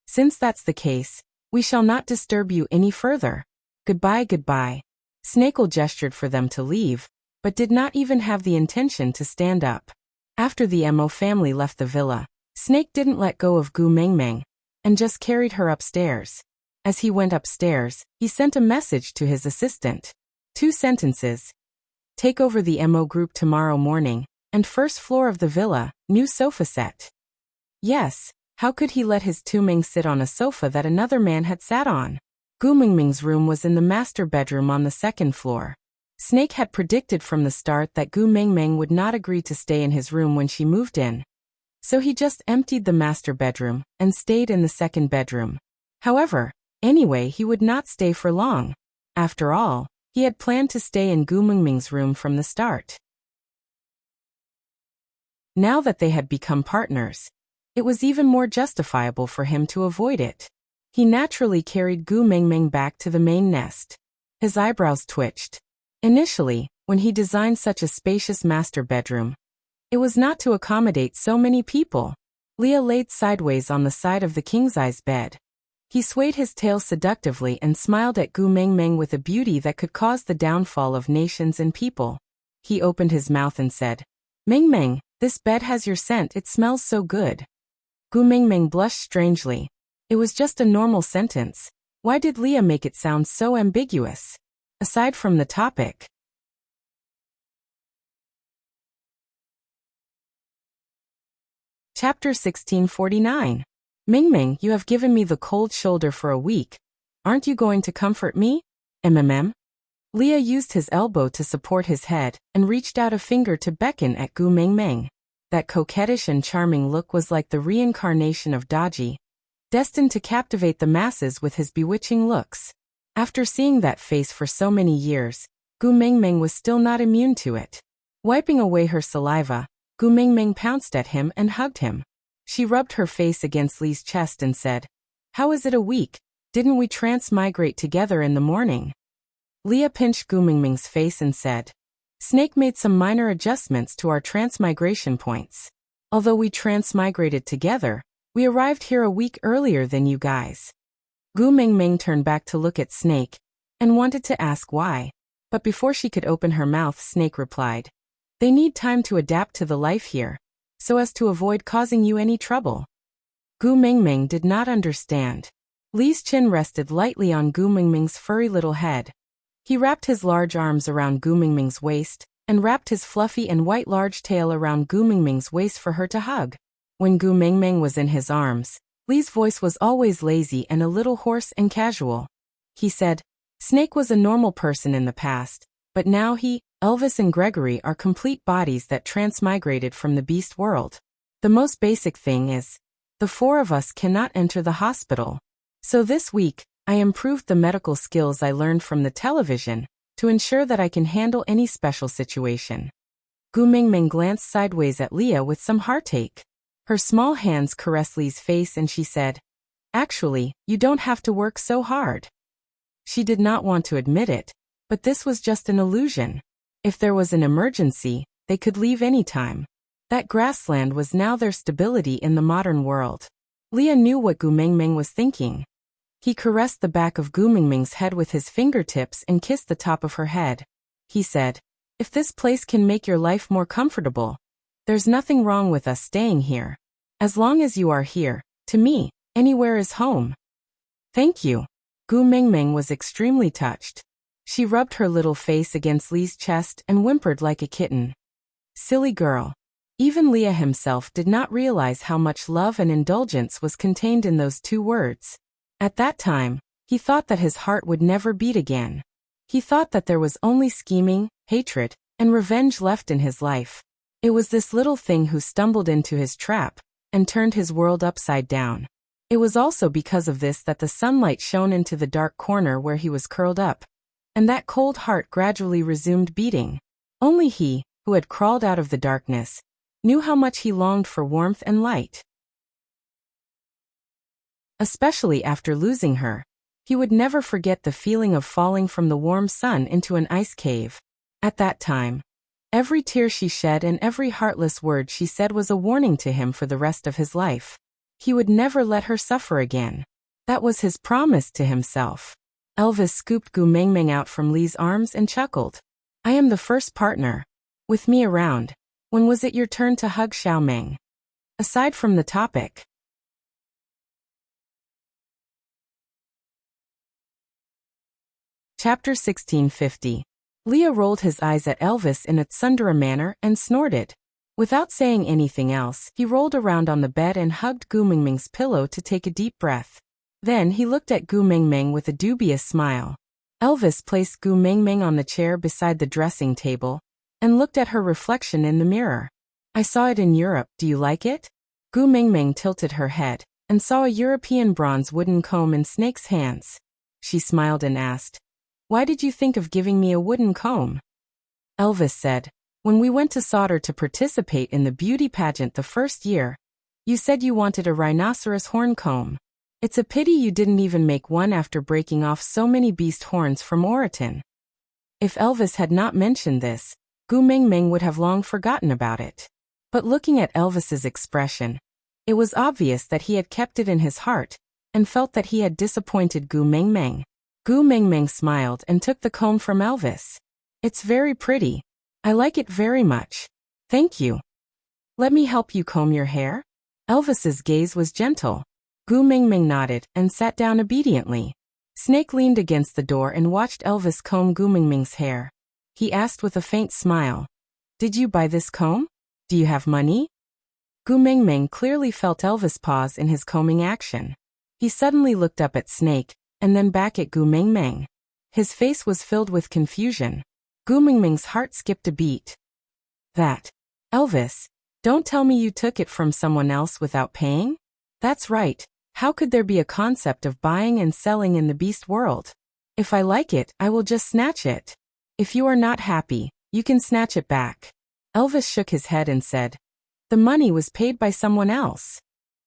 "Since that's the case, we shall not disturb you any further. Goodbye, goodbye." Snakel gestured for them to leave, but did not even have the intention to stand up. After the Mo family left the villa, Snake didn't let go of Gu Mingming and just carried her upstairs. As he went upstairs, he sent a message to his assistant. 2 sentences. "Take over the Mo group tomorrow morning, and first floor of the villa, new sofa set." Yes, how could he let his Tuming sit on a sofa that another man had sat on? Gu Mingming's room was in the master bedroom on the 2nd floor. Snake had predicted from the start that Gu Mingming would not agree to stay in his room when she moved in. So he just emptied the master bedroom and stayed in the 2nd bedroom. However, anyway, he would not stay for long. After all, he had planned to stay in Gu Mingming's room from the start. Now that they had become partners, it was even more justifiable for him to avoid it. He naturally carried Gu Mingming back to the main nest. His eyebrows twitched. Initially, when he designed such a spacious master bedroom, it was not to accommodate so many people. Leah laid sideways on the side of the king-size bed. He swayed his tail seductively and smiled at Gu Mingming with a beauty that could cause the downfall of nations and people. He opened his mouth and said, "Mingming, this bed has your scent, it smells so good." Gu Mingming blushed strangely. It was just a normal sentence. Why did Leah make it sound so ambiguous? Aside from the topic. Chapter 1649. "Mingming, you have given me the cold shoulder for a week. Aren't you going to comfort me?" "MMM." Leah used his elbow to support his head and reached out a finger to beckon at Gu Mingming. That coquettish and charming look was like the reincarnation of Daji, destined to captivate the masses with his bewitching looks. After seeing that face for so many years, Gu Mingming was still not immune to it. Wiping away her saliva, Gu Mingming pounced at him and hugged him. She rubbed her face against Lee's chest and said, "How is it a week? Didn't we transmigrate together in the morning?" Leah pinched Gu Mingming's face and said, Snake made some minor adjustments to our transmigration points. Although we transmigrated together, we arrived here a week earlier than you guys. Gu Mingming turned back to look at Snake and wanted to ask why. But before she could open her mouth, Snake replied, "They need time to adapt to the life here, so as to avoid causing you any trouble." Gu Mingming did not understand. Li's chin rested lightly on Gu Mingming's furry little head. He wrapped his large arms around Gu Mingming's waist and wrapped his fluffy and white large tail around Gu Mingming's waist for her to hug. When Gu Mingming was in his arms, Li's voice was always lazy and a little hoarse and casual. He said, "Snake was a normal person in the past, but now he, Elvis and Gregory are complete bodies that transmigrated from the beast world. The most basic thing is, the four of us cannot enter the hospital. So this week, I improved the medical skills I learned from the television to ensure that I can handle any special situation." Gu Mingming glanced sideways at Leah with some heartache. Her small hands caressed Li's face and she said, "Actually, you don't have to work so hard." She did not want to admit it, but this was just an illusion. If there was an emergency, they could leave anytime. That grassland was now their stability in the modern world. Leah knew what Gu Mingming was thinking. He caressed the back of Gu Mingming's head with his fingertips and kissed the top of her head. He said, "If this place can make your life more comfortable, there's nothing wrong with us staying here. As long as you are here, to me, anywhere is home." "Thank you." Gu Mingming was extremely touched. She rubbed her little face against Li's chest and whimpered like a kitten. Silly girl. Even Leah himself did not realize how much love and indulgence was contained in those two words. At that time, he thought that his heart would never beat again. He thought that there was only scheming, hatred, and revenge left in his life. It was this little thing who stumbled into his trap and turned his world upside down. It was also because of this that the sunlight shone into the dark corner where he was curled up, and that cold heart gradually resumed beating. Only he, who had crawled out of the darkness, knew how much he longed for warmth and light. Especially after losing her, he would never forget the feeling of falling from the warm sun into an ice cave. At that time, every tear she shed and every heartless word she said was a warning to him for the rest of his life. He would never let her suffer again. That was his promise to himself. Elvis scooped Gu Mingming out from Li's arms and chuckled. "I am the first partner. With me around, when was it your turn to hug Xiaomeng?" Aside from the topic. Chapter 1650. Leah rolled his eyes at Elvis in a tsundere manner and snorted. Without saying anything else, he rolled around on the bed and hugged Gu Mingming's pillow to take a deep breath. Then he looked at Gu Mingming with a dubious smile. Elvis placed Gu Mingming on the chair beside the dressing table and looked at her reflection in the mirror. "I saw it in Europe, do you like it?" Gu Mingming tilted her head and saw a European bronze wooden comb in Snake's hands. She smiled and asked, "Why did you think of giving me a wooden comb?" Elvis said, "When we went to Sauter to participate in the beauty pageant the first year, you said you wanted a rhinoceros horn comb. It's a pity you didn't even make one after breaking off so many beast horns from Oriton." If Elvis had not mentioned this, Gu Mingming would have long forgotten about it. But looking at Elvis's expression, it was obvious that he had kept it in his heart and felt that he had disappointed Gu Mingming. Gu Mingming smiled and took the comb from Elvis. "It's very pretty. I like it very much. Thank you. Let me help you comb your hair?" Elvis's gaze was gentle. Gu Mingming nodded and sat down obediently. Snake leaned against the door and watched Elvis comb Gu Mingming's hair. He asked with a faint smile, "Did you buy this comb? Do you have money?" Gu Mingming clearly felt Elvis pause in his combing action. He suddenly looked up at Snake and then back at Gu Mingming. His face was filled with confusion. Gu Mingming's heart skipped a beat. "That. Elvis, don't tell me you took it from someone else without paying?" "That's right. How could there be a concept of buying and selling in the beast world? If I like it, I will just snatch it. If you are not happy, you can snatch it back." Elvis shook his head and said, "The money was paid by someone else."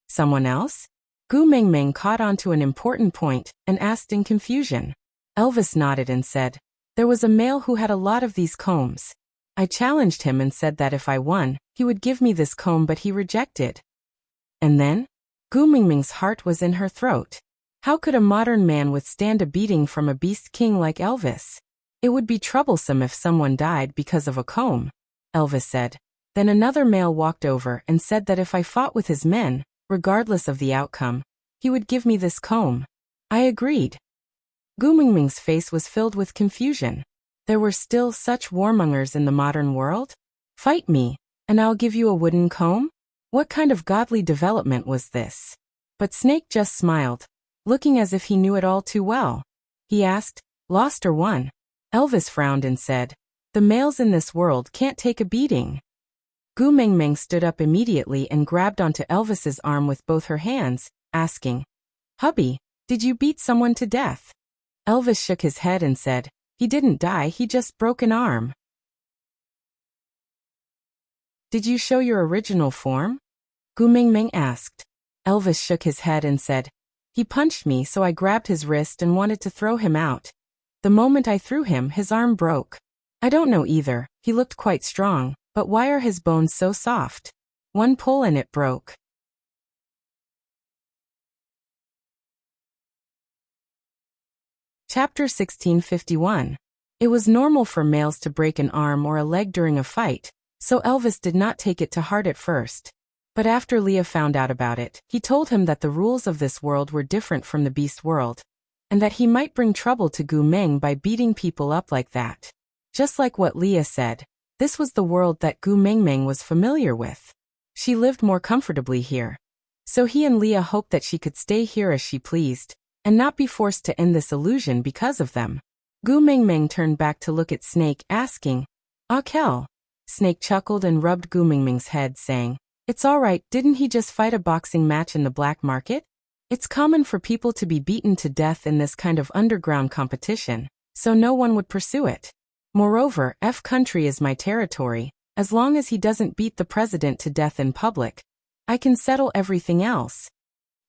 "Someone else?" Gu Mingming caught on to an important point and asked in confusion. Elvis nodded and said, "There was a male who had a lot of these combs. I challenged him and said that if I won, he would give me this comb, but he rejected. And then? Gu Mingming's heart was in her throat. How could a modern man withstand a beating from a beast king like Elvis? It would be troublesome if someone died because of a comb, Elvis said. Then another male walked over and said that if I fought with his men, regardless of the outcome, he would give me this comb. I agreed. Gu Mingming's face was filled with confusion. There were still such warmongers in the modern world? Fight me, and I'll give you a wooden comb? What kind of godly development was this? But Snake just smiled, looking as if he knew it all too well. He asked, lost or won? Elvis frowned and said, the males in this world can't take a beating. Gu Mingming stood up immediately and grabbed onto Elvis's arm with both her hands, asking, Hubby, did you beat someone to death? Elvis shook his head and said, he didn't die, he just broke an arm. Did you show your original form? Gu Mingming asked. Elvis shook his head and said, he punched me, so I grabbed his wrist and wanted to throw him out. The moment I threw him, his arm broke. I don't know either, he looked quite strong, but why are his bones so soft? One pull and it broke. Chapter 1651. It was normal for males to break an arm or a leg during a fight, so Elvis did not take it to heart at first. But after Leah found out about it, he told him that the rules of this world were different from the beast world, and that he might bring trouble to Gu Ming by beating people up like that. Just like what Leah said, this was the world that Gu Mingming was familiar with. She lived more comfortably here. So he and Leah hoped that she could stay here as she pleased, and not be forced to end this illusion because of them. Gu Mingming turned back to look at Snake, asking, Kel? Snake chuckled and rubbed Gu Mingming's head, saying, it's all right, didn't he just fight a boxing match in the black market? It's common for people to be beaten to death in this kind of underground competition, so no one would pursue it. Moreover, F country is my territory. As long as he doesn't beat the president to death in public, I can settle everything else.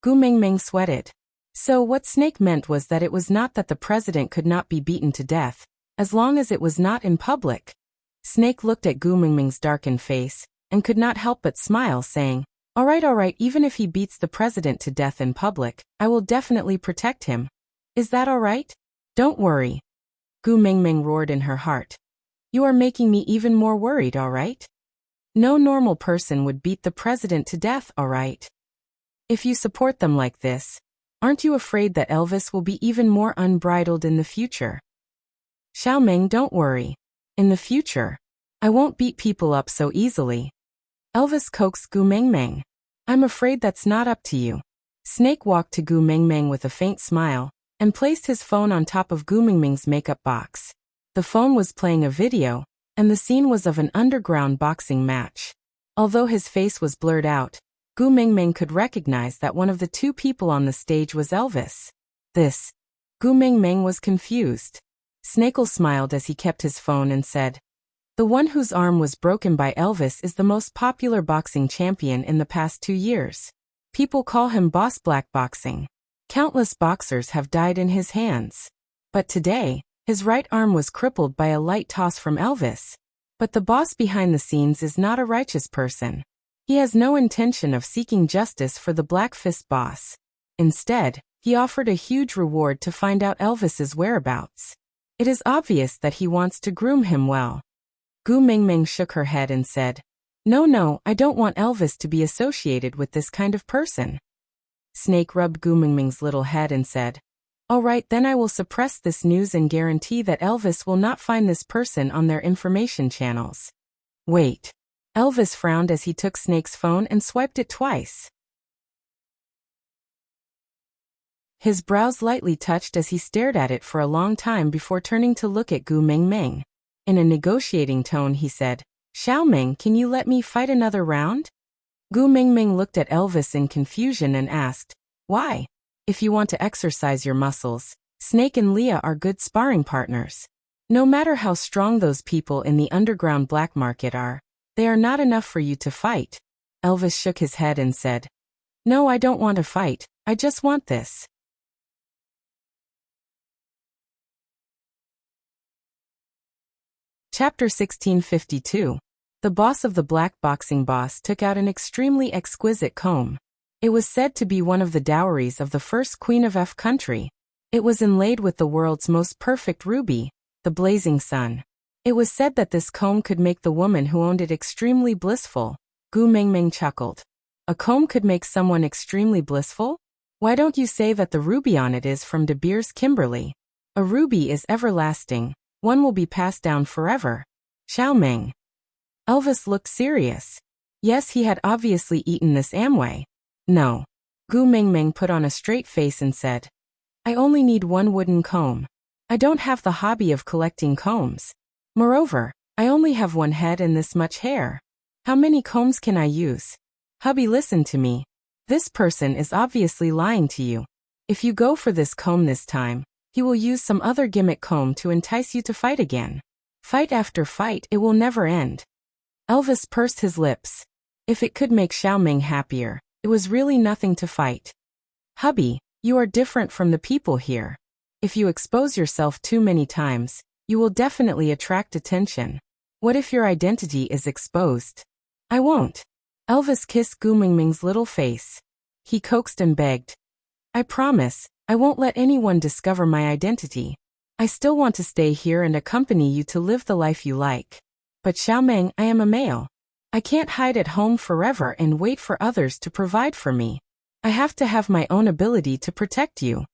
Gu Mingming sweated. So what Snake meant was that it was not that the president could not be beaten to death, as long as it was not in public. Snake looked at Gu Mingming's darkened face, and could not help but smile, saying, all right, even if he beats the president to death in public, I will definitely protect him. Is that all right? Don't worry. Gu Mingming roared in her heart. You are making me even more worried, all right? No normal person would beat the president to death, all right? If you support them like this, aren't you afraid that Elvis will be even more unbridled in the future? Xiaoming, don't worry. In the future, I won't beat people up so easily. Elvis coaxed Gu Mingming. I'm afraid that's not up to you. Snake walked to Gu Mingming with a faint smile, and placed his phone on top of Gu Mingming's makeup box. The phone was playing a video, and the scene was of an underground boxing match. Although his face was blurred out, Gu Mingming could recognize that one of the two people on the stage was Elvis. Gu Mingming was confused. Snakel smiled as he kept his phone and said, the one whose arm was broken by Elvis is the most popular boxing champion in the past 2 years. People call him Boss Black Boxing. Countless boxers have died in his hands. But today, his right arm was crippled by a light toss from Elvis. But the boss behind the scenes is not a righteous person. He has no intention of seeking justice for the Black Fist boss. Instead, he offered a huge reward to find out Elvis's whereabouts. It is obvious that he wants to groom him well. Gu Mingming shook her head and said, no, I don't want Elvis to be associated with this kind of person. Snake rubbed Gu Mingming's little head and said, all right, then I will suppress this news and guarantee that Elvis will not find this person on their information channels. Wait. Elvis frowned as he took Snake's phone and swiped it twice. His brows lightly touched as he stared at it for a long time before turning to look at Gu Mingming. In a negotiating tone he said, Xiaoming, can you let me fight another round? Gu Mingming looked at Elvis in confusion and asked, why? If you want to exercise your muscles, Snake and Leah are good sparring partners. No matter how strong those people in the underground black market are, they are not enough for you to fight. Elvis shook his head and said, no, I don't want to fight, I just want this. Chapter 1652. The boss of the black boxing boss took out an extremely exquisite comb. It was said to be one of the dowries of the first queen of F country. It was inlaid with the world's most perfect ruby, the blazing sun. It was said that this comb could make the woman who owned it extremely blissful. Gu Mengmeng chuckled. A comb could make someone extremely blissful? Why don't you say that the ruby on it is from De Beers Kimberley? A ruby is everlasting. One will be passed down forever. Xiaomeng. Elvis looked serious. Yes, he had obviously eaten this Amway. No. Gu Mengmeng put on a straight face and said, I only need one wooden comb. I don't have the hobby of collecting combs. Moreover, I only have one head and this much hair. How many combs can I use? Hubby, listen to me. This person is obviously lying to you. If you go for this comb this time, he will use some other gimmick comb to entice you to fight again. Fight after fight, it will never end. Elvis pursed his lips. If it could make Xiaomeng happier, it was really nothing to fight. Hubby, you are different from the people here. If you expose yourself too many times, you will definitely attract attention. What if your identity is exposed? I won't. Elvis kissed Gu Mengmeng's little face. He coaxed and begged. I promise, I won't let anyone discover my identity. I still want to stay here and accompany you to live the life you like. But Xiaomeng, I am a male. I can't hide at home forever and wait for others to provide for me. I have to have my own ability to protect you.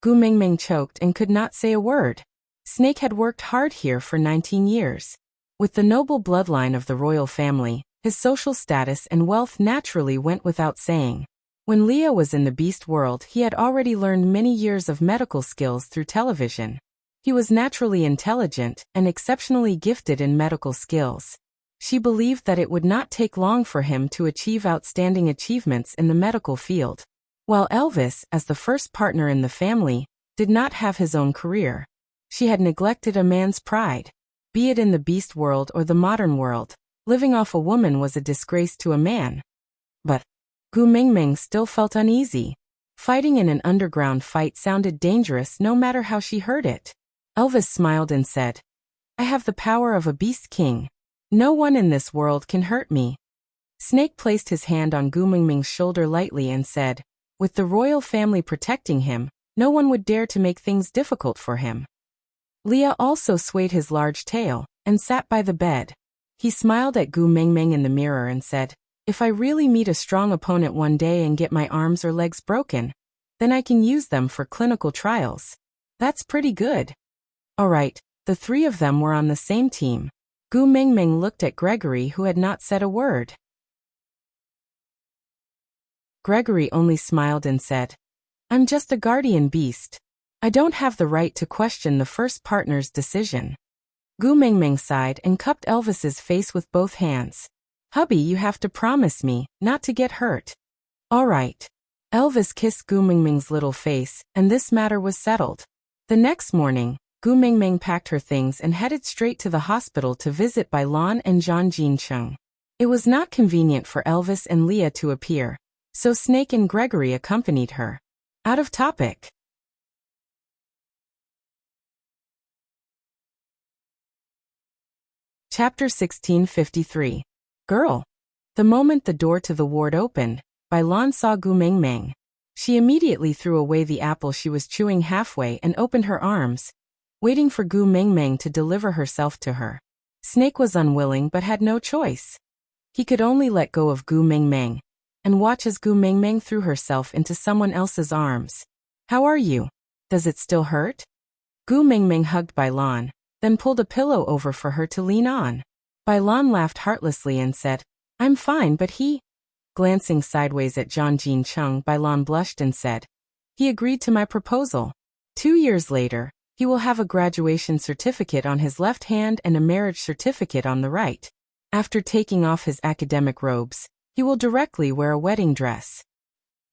Gu Mengmeng choked and could not say a word. Snake had worked hard here for 19 years. With the noble bloodline of the royal family, his social status and wealth naturally went without saying. When Leah was in the beast world, he had already learned many years of medical skills through television. He was naturally intelligent and exceptionally gifted in medical skills. She believed that it would not take long for him to achieve outstanding achievements in the medical field. While Elvis, as the first partner in the family, did not have his own career. She had neglected a man's pride. Be it in the beast world or the modern world, living off a woman was a disgrace to a man. But Gu Mengmeng still felt uneasy. Fighting in an underground fight sounded dangerous no matter how she heard it. Elvis smiled and said, I have the power of a beast king. No one in this world can hurt me. Snake placed his hand on Gu Mengmeng's shoulder lightly and said, with the royal family protecting him, no one would dare to make things difficult for him. Leah also swayed his large tail and sat by the bed. He smiled at Gu Mengmeng in the mirror and said, if I really meet a strong opponent one day and get my arms or legs broken, then I can use them for clinical trials. That's pretty good. All right, the three of them were on the same team. Gu Mengmeng looked at Gregory, who had not said a word. Gregory only smiled and said, I'm just a guardian beast. I don't have the right to question the first partner's decision. Gu Mengmeng sighed and cupped Elvis's face with both hands. Hubby, you have to promise me not to get hurt. All right. Elvis kissed Gu Mengmeng's little face, and this matter was settled. The next morning, Gu Mengmeng packed her things and headed straight to the hospital to visit Bai Lan and Zhang Jincheng. It was not convenient for Elvis and Leah to appear, so Snake and Gregory accompanied her. Out of topic. Chapter 1653. Girl. The moment the door to the ward opened, Bai Lan saw Gu Mengmeng. She immediately threw away the apple she was chewing halfway and opened her arms, waiting for Gu Mengmeng to deliver herself to her. Snake was unwilling but had no choice. He could only let go of Gu Mengmeng and watch as Gu Mengmeng threw herself into someone else's arms. How are you? Does it still hurt? Gu Mengmeng hugged Bai Lan, then pulled a pillow over for her to lean on. Bai Lan laughed heartlessly and said, I'm fine, but he... Glancing sideways at Zhang Jincheng, Bai Lan blushed and said, he agreed to my proposal. 2 years later, he will have a graduation certificate on his left hand and a marriage certificate on the right. After taking off his academic robes, he will directly wear a wedding dress.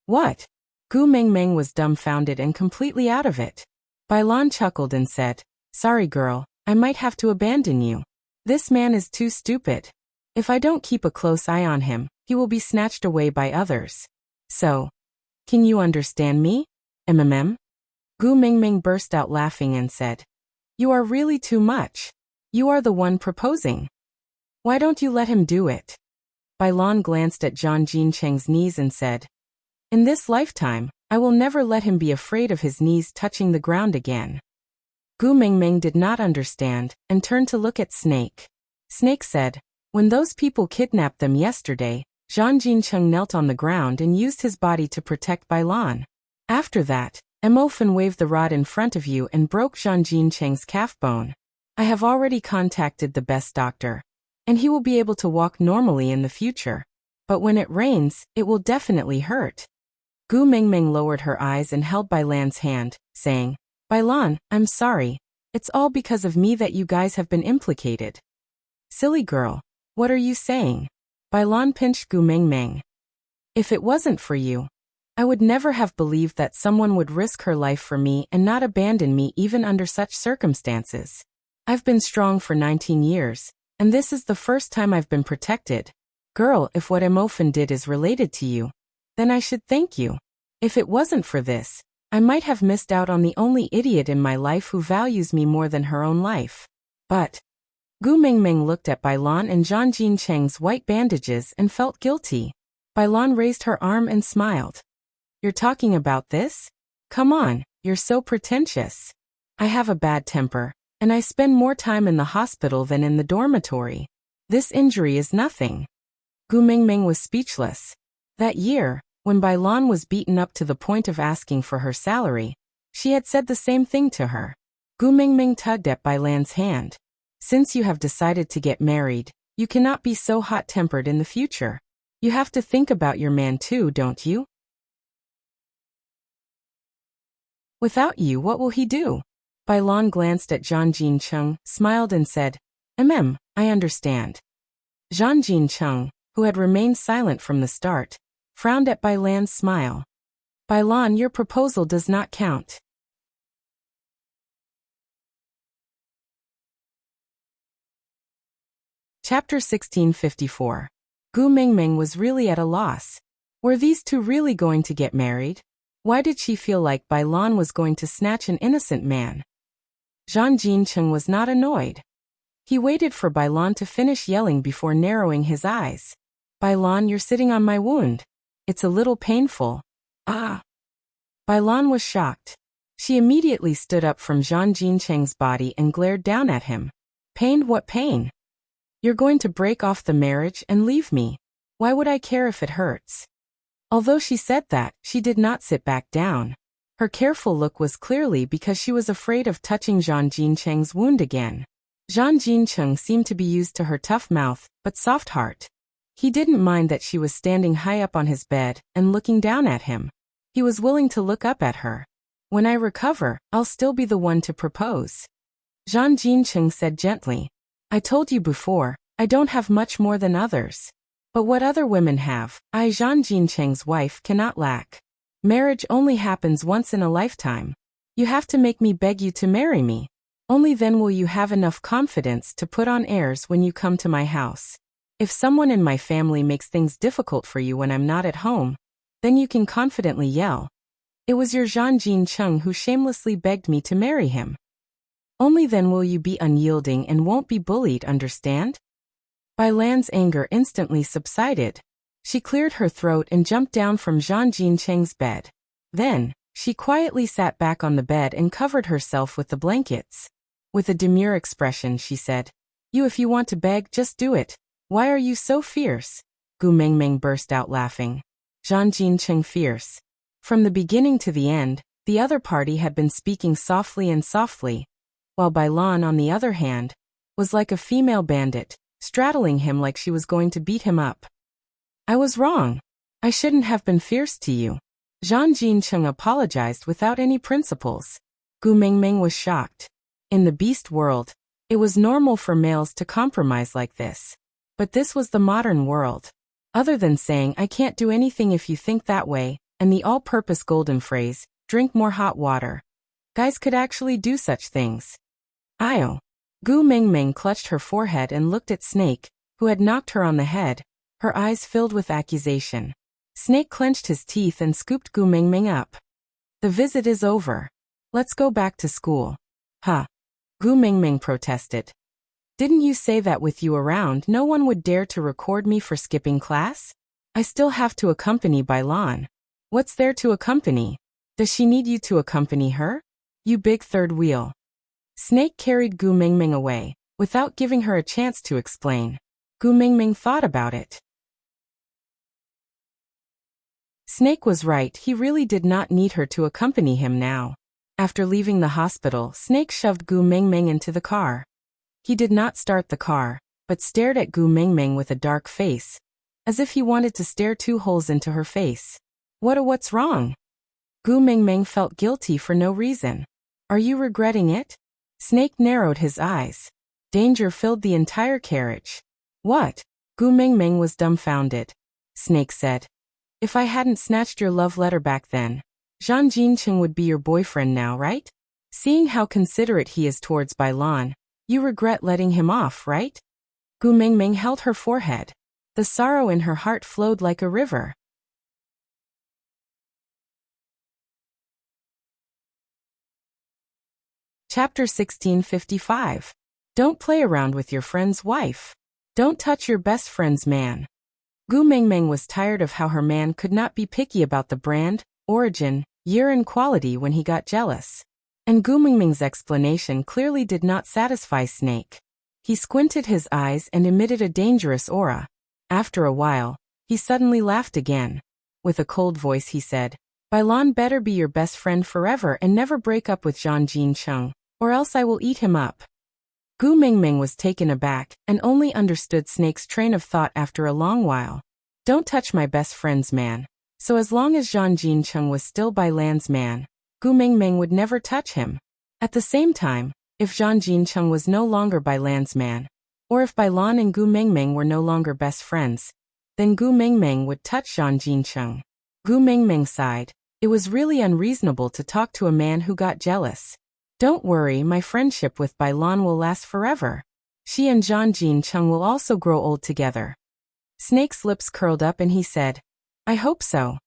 What? Gu Mengmeng was dumbfounded and completely out of it. Bai Lan chuckled and said, sorry girl, I might have to abandon you. This man is too stupid. If I don't keep a close eye on him, he will be snatched away by others. So, can you understand me? MMM? Gu Mengmeng burst out laughing and said, you are really too much. You are the one proposing. Why don't you let him do it? Bailan glanced at Zhang Jincheng's knees and said, In this lifetime, I will never let him be afraid of his knees touching the ground again. Gu Mingming did not understand, and turned to look at Snake. Snake said, When those people kidnapped them yesterday, Zhang Jincheng knelt on the ground and used his body to protect Bailan. After that, Emofen waved the rod in front of you and broke Zhang Jincheng's calf bone. I have already contacted the best doctor, and he will be able to walk normally in the future. But when it rains, it will definitely hurt. Gu Mingming lowered her eyes and held Bailan's hand, saying, Bailan, I'm sorry. It's all because of me that you guys have been implicated. Silly girl, what are you saying? Bailan pinched Gu Mingming. If it wasn't for you, I would never have believed that someone would risk her life for me and not abandon me even under such circumstances. I've been strong for 19 years, and this is the first time I've been protected. Girl, if what Emofen did is related to you, then I should thank you. If it wasn't for this, I might have missed out on the only idiot in my life who values me more than her own life. But Gu Mingming looked at Bailan and Zhang Jincheng's white bandages and felt guilty. Bailan raised her arm and smiled. You're talking about this? Come on, you're so pretentious. I have a bad temper, and I spend more time in the hospital than in the dormitory. This injury is nothing. Gu Mingming was speechless. That year, when Bailan was beaten up to the point of asking for her salary, she had said the same thing to her. Gu Mingming tugged at Bailan's hand. Since you have decided to get married, you cannot be so hot-tempered in the future. You have to think about your man too, don't you? Without you, what will he do? Bailan glanced at Zhang Jincheng, smiled and said, I understand. Zhang Jincheng, who had remained silent from the start, frowned at Bailan's smile. Bailan, your proposal does not count. Chapter 1654. Gu Mingming was really at a loss. Were these two really going to get married? Why did she feel like Bailan was going to snatch an innocent man? Zhang Jincheng was not annoyed. He waited for Bailan to finish yelling before narrowing his eyes. Bailan, you're sitting on my wound. It's a little painful. Ah. Bailan was shocked. She immediately stood up from Zhang Jincheng's body and glared down at him. Pain? What pain? You're going to break off the marriage and leave me. Why would I care if it hurts? Although she said that, she did not sit back down. Her careful look was clearly because she was afraid of touching Zhang Jincheng's wound again. Zhang Jincheng seemed to be used to her tough mouth, but soft heart. He didn't mind that she was standing high up on his bed and looking down at him. He was willing to look up at her. When I recover, I'll still be the one to propose. Zhang Jincheng said gently. I told you before, I don't have much more than others. But what other women have, I, Zhang Jincheng's wife, cannot lack. Marriage only happens once in a lifetime. You have to make me beg you to marry me. Only then will you have enough confidence to put on airs when you come to my house. If someone in my family makes things difficult for you when I'm not at home, then you can confidently yell. It was your Zhang Jincheng who shamelessly begged me to marry him. Only then will you be unyielding and won't be bullied, understand? Bailan's anger instantly subsided. She cleared her throat and jumped down from Zhang Jincheng's bed. Then, she quietly sat back on the bed and covered herself with the blankets. With a demure expression, she said, if you want to beg, just do it. Why are you so fierce? Gu Mingming burst out laughing. Zhang Jincheng fierce. From the beginning to the end, the other party had been speaking softly and softly, while Bailan, on the other hand, was like a female bandit, straddling him like she was going to beat him up. I was wrong. I shouldn't have been fierce to you. Zhang Jincheng apologized without any principles. Gu Mingming was shocked. In the beast world, it was normal for males to compromise like this. But this was the modern world. Other than saying, I can't do anything if you think that way, and the all-purpose golden phrase, drink more hot water. Guys could actually do such things. Io. Gu Mingming clutched her forehead and looked at Snake, who had knocked her on the head, her eyes filled with accusation. Snake clenched his teeth and scooped Gu Mingming up. The visit is over. Let's go back to school. Huh. Gu Mingming protested. Didn't you say that with you around no one would dare to record me for skipping class? I still have to accompany Bailan. What's there to accompany? Does she need you to accompany her? You big third wheel. Snake carried Gu Mingming away, without giving her a chance to explain. Gu Mingming thought about it. Snake was right, he really did not need her to accompany him now. After leaving the hospital, Snake shoved Gu Mingming into the car. He did not start the car, but stared at Gu Mingming with a dark face, as if he wanted to stare 2 holes into her face. What's wrong? Gu Mingming felt guilty for no reason. Are you regretting it? Snake narrowed his eyes. Danger filled the entire carriage. What? Gu Mingming was dumbfounded. Snake said, if I hadn't snatched your love letter back then, Zhang Jincheng would be your boyfriend now, right? Seeing how considerate he is towards Bailan, you regret letting him off, right? Gu Mingming held her forehead. The sorrow in her heart flowed like a river. Chapter 1655. Don't play around with your friend's wife. Don't touch your best friend's man. Gu Mingming was tired of how her man could not be picky about the brand, origin, year and quality when he got jealous. And Gu Mingming's explanation clearly did not satisfy Snake. He squinted his eyes and emitted a dangerous aura. After a while, he suddenly laughed again. With a cold voice he said, Bailan better be your best friend forever and never break up with Zhang Jincheng, or else I will eat him up. Gu Mingming was taken aback and only understood Snake's train of thought after a long while. Don't touch my best friend's man. So as long as Zhang Jincheng was still Bailan's man, Gu Mingming would never touch him. At the same time, if Zhang Jincheng was no longer Bailan's man, or if Bailan and Gu Mingming were no longer best friends, then Gu Mingming would touch Zhang Jincheng. Gu Mingming sighed. It was really unreasonable to talk to a man who got jealous. Don't worry, my friendship with Bailan will last forever. She and Zhang Jincheng will also grow old together. Snake's lips curled up and he said, I hope so.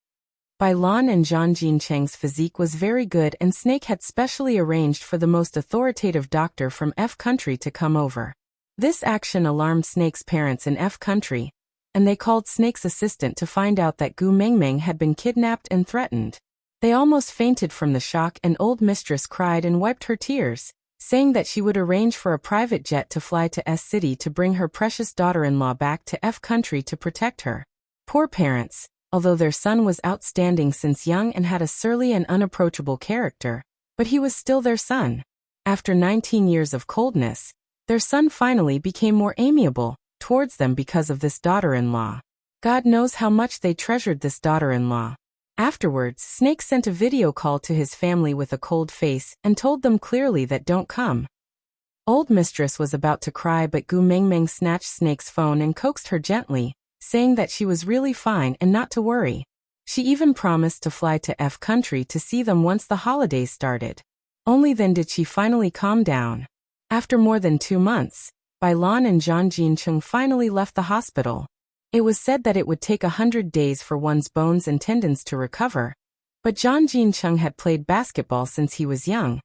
Bailan and Zhang Jincheng's physique was very good and Snake had specially arranged for the most authoritative doctor from F country to come over. This action alarmed Snake's parents in F country, and they called Snake's assistant to find out that Gu Mingming had been kidnapped and threatened. They almost fainted from the shock and old mistress cried and wiped her tears, saying that she would arrange for a private jet to fly to S city to bring her precious daughter-in-law back to F country to protect her. Poor parents, although their son was outstanding since young and had a surly and unapproachable character, but he was still their son. After 19 years of coldness, their son finally became more amiable towards them because of this daughter-in-law. God knows how much they treasured this daughter-in-law. Afterwards, Snake sent a video call to his family with a cold face and told them clearly that don't come. Old mistress was about to cry but Gu Mingming snatched Snake's phone and coaxed her gently, saying that she was really fine and not to worry. She even promised to fly to F country to see them once the holidays started. Only then did she finally calm down. After more than 2 months, Bailan and Zhang Jincheng finally left the hospital. It was said that it would take 100 days for one's bones and tendons to recover, but Zhang Jincheng had played basketball since he was young,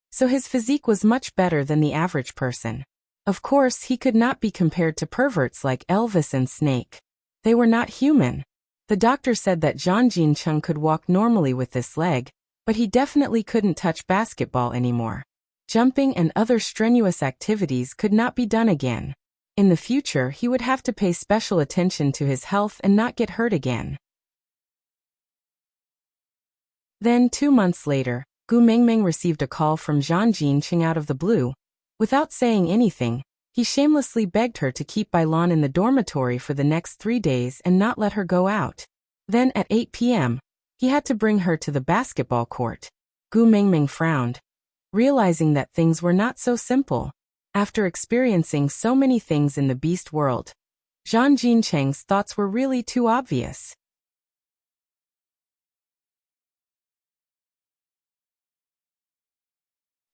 so his physique was much better than the average person. Of course, he could not be compared to perverts like Elvis and Snake. They were not human. The doctor said that Zhang Jincheng could walk normally with this leg, but he definitely couldn't touch basketball anymore. Jumping and other strenuous activities could not be done again. In the future, he would have to pay special attention to his health and not get hurt again. Then 2 months later, Gu Mingming received a call from Zhang Jincheng out of the blue. Without saying anything, he shamelessly begged her to keep Bailan in the dormitory for the next 3 days and not let her go out. Then at 8 p.m., he had to bring her to the basketball court. Gu Mingming frowned, realizing that things were not so simple. After experiencing so many things in the beast world, Zhang Jincheng's thoughts were really too obvious.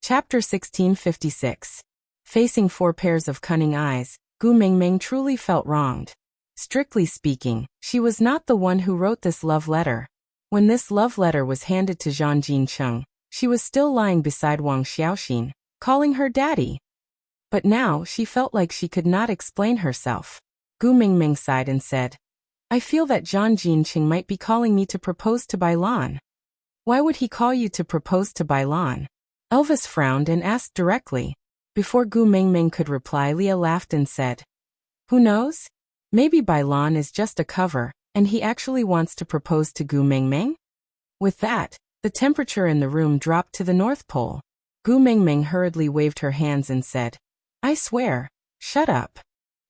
Chapter 1656. Facing 4 pairs of cunning eyes, Gu Mingming truly felt wronged. Strictly speaking, she was not the one who wrote this love letter. When this love letter was handed to Zhang Jincheng, she was still lying beside Wang Xiaoxin, calling her daddy. But now she felt like she could not explain herself. Gu Mingming sighed and said, I feel that Zhang Jinqing might be calling me to propose to Bailan. Why would he call you to propose to Bailan? Elvis frowned and asked directly. Before Gu Mingming could reply, Leah laughed and said, Who knows? Maybe Bailan is just a cover, and he actually wants to propose to Gu Mingming? With that, the temperature in the room dropped to the North Pole. Gu Mingming hurriedly waved her hands and said, I swear. Shut up.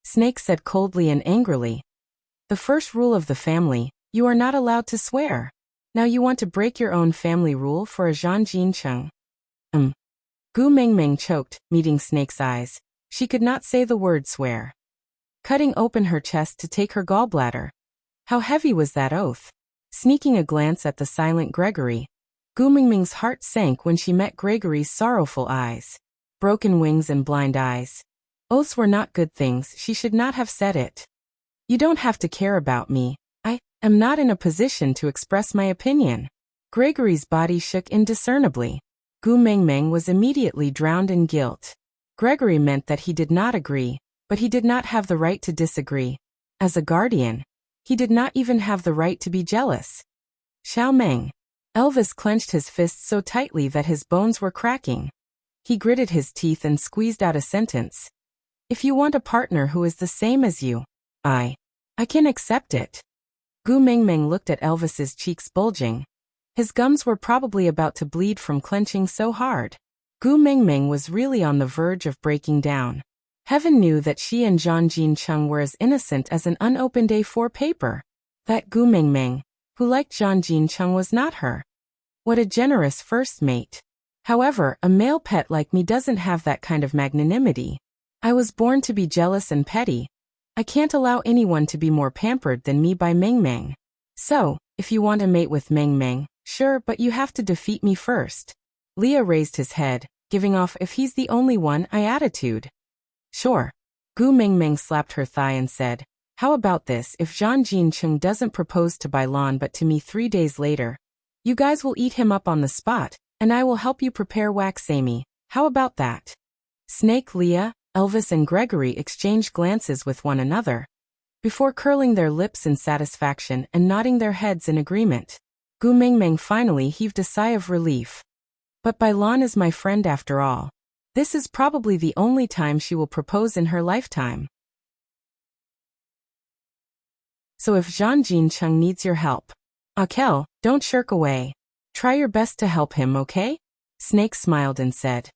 Snake said coldly and angrily. The first rule of the family, you are not allowed to swear. Now you want to break your own family rule for a Zhang Jincheng. Gu Mingming choked, meeting Snake's eyes. She could not say the word swear. Cutting open her chest to take her gallbladder. How heavy was that oath? Sneaking a glance at the silent Gregory, Gu Mingming's heart sank when she met Gregory's sorrowful eyes. Broken wings and blind eyes. Oaths were not good things, she should not have said it. You don't have to care about me. I am not in a position to express my opinion. Gregory's body shook indiscernibly. Gu Mingming was immediately drowned in guilt. Gregory meant that he did not agree, but he did not have the right to disagree. As a guardian, he did not even have the right to be jealous. Xiao Meng. Elvis clenched his fists so tightly that his bones were cracking. He gritted his teeth and squeezed out a sentence. If you want a partner who is the same as you, I can accept it. Gu Mingming looked at Elvis's cheeks bulging. His gums were probably about to bleed from clenching so hard. Gu Mingming was really on the verge of breaking down. Heaven knew that she and Zhang Jincheng were as innocent as an unopened A4 paper. That Gu Mingming, who liked Zhang Jincheng, was not her. What a generous first mate. However, a male pet like me doesn't have that kind of magnanimity. I was born to be jealous and petty. I can't allow anyone to be more pampered than me by Mingming. So, if you want to mate with Mingming, sure, but you have to defeat me first. Leah raised his head, giving off if he's the only one I attitude. Sure. Gu Mingming slapped her thigh and said, how about this, if Zhang Jincheng doesn't propose to Bailan but to me 3 days later? You guys will eat him up on the spot, and I will help you prepare waxamy. How about that? Snake, Leah, Elvis and Gregory exchanged glances with one another. Before curling their lips in satisfaction and nodding their heads in agreement, Gu Mingming finally heaved a sigh of relief. But Bailan is my friend after all. This is probably the only time she will propose in her lifetime. So if Zhang Jincheng needs your help, Akel, don't shirk away. Try your best to help him, okay? Snake smiled and said,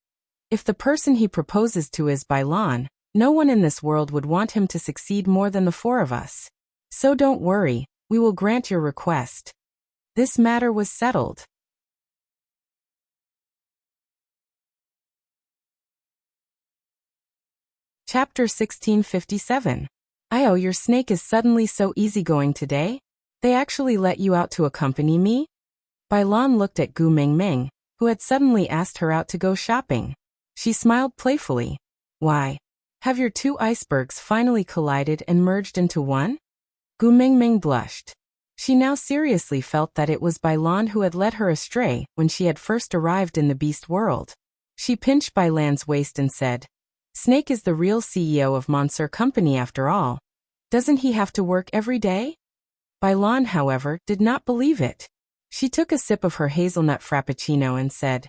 if the person he proposes to is Bailan, no one in this world would want him to succeed more than the 4 of us. So don't worry, we will grant your request. This matter was settled. Chapter 1657. Oh, your snake is suddenly so easygoing today? They actually let you out to accompany me? Bailan looked at Gu Mingming, who had suddenly asked her out to go shopping. She smiled playfully. Why? Have your 2 icebergs finally collided and merged into one? Gu Mingming blushed. She now seriously felt that it was Bailan who had led her astray when she had first arrived in the beast world. She pinched Bailan's waist and said, Snake is the real CEO of Monsieur Company after all. Doesn't he have to work every day? Bailan, however, did not believe it. She took a sip of her hazelnut frappuccino and said,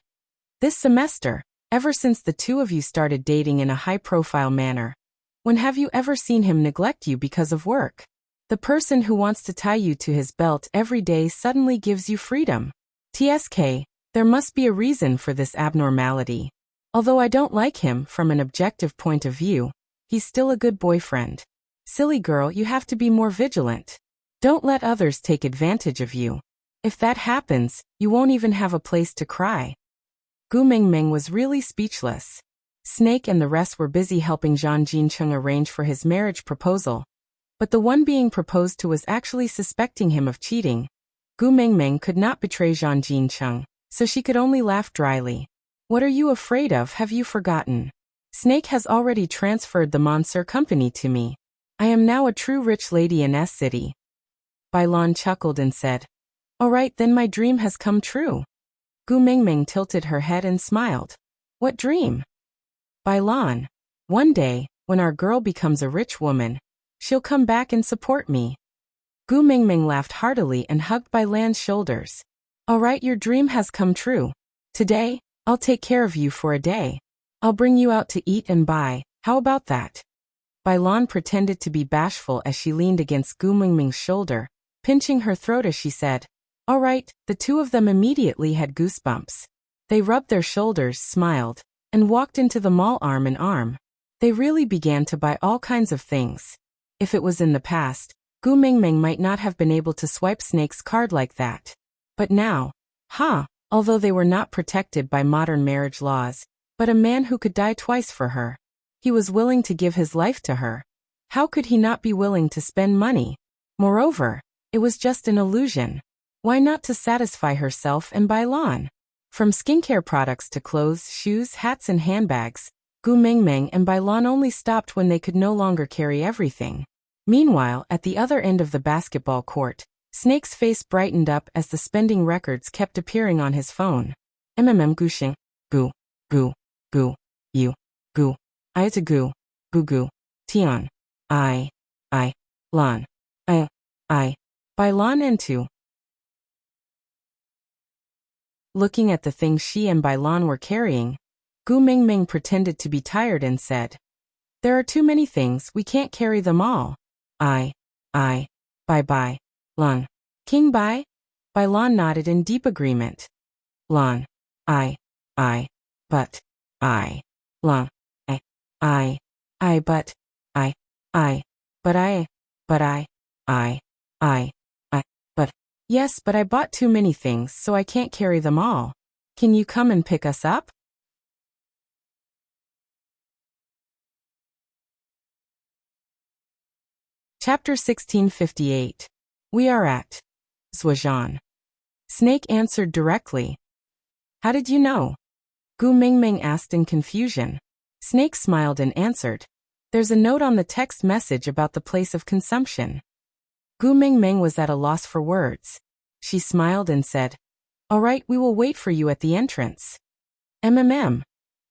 this semester, ever since the 2 of you started dating in a high-profile manner, when have you ever seen him neglect you because of work? The person who wants to tie you to his belt every day suddenly gives you freedom. TSK, there must be a reason for this abnormality. Although I don't like him from an objective point of view, he's still a good boyfriend. Silly girl, you have to be more vigilant. Don't let others take advantage of you. If that happens, you won't even have a place to cry. Gu Mingming was really speechless. Snake and the rest were busy helping Zhang Jincheng arrange for his marriage proposal. But the one being proposed to was actually suspecting him of cheating. Gu Mingming could not betray Zhang Jincheng, so she could only laugh dryly. What are you afraid of? Have you forgotten? Snake has already transferred the Monsieur Company to me. I am now a true rich lady in S City. Bailan chuckled and said, all right, then my dream has come true. Gu Mingming tilted her head and smiled. What dream? Bailan. One day, when our girl becomes a rich woman, she'll come back and support me. Gu Mingming laughed heartily and hugged Bai Lan's shoulders. All right, your dream has come true. Today, I'll take care of you for a day. I'll bring you out to eat and buy, how about that? Bai Lan pretended to be bashful as she leaned against Gu Mingming's shoulder, pinching her throat as she said, all right. The two of them immediately had goosebumps. They rubbed their shoulders, smiled, and walked into the mall arm in arm. They really began to buy all kinds of things. If it was in the past, Gu Mingming might not have been able to swipe Snake's card like that. But now, although they were not protected by modern marriage laws, but a man who could die twice for her. He was willing to give his life to her. How could he not be willing to spend money? Moreover, it was just an illusion. Why not to satisfy herself and Bai Lan? From skincare products to clothes, shoes, hats and handbags, Gu Mingming and Bai Lan only stopped when they could no longer carry everything. Meanwhile, at the other end of the basketball court, Snake's face brightened up as the spending records kept appearing on his phone. Gushing. Gu. You. Gu. I to Gu. Gu. Tian. I. Lan. I. Bai Lan and Tu. Looking at the things she and Bai Lan were carrying, Gu Mingming pretended to be tired and said, there are too many things, we can't carry them all. Bai Lan. King Bai? Bai Lan nodded in deep agreement. Lan. But. Lan. But. Yes, but I bought too many things, so I can't carry them all. Can you come and pick us up? Chapter 1658. We are at Zhuozhan. Snake answered directly. How did you know? Gu Mingming asked in confusion. Snake smiled and answered. There's a note on the text message about the place of consumption. Gu Mingming was at a loss for words. She smiled and said, all right, we will wait for you at the entrance.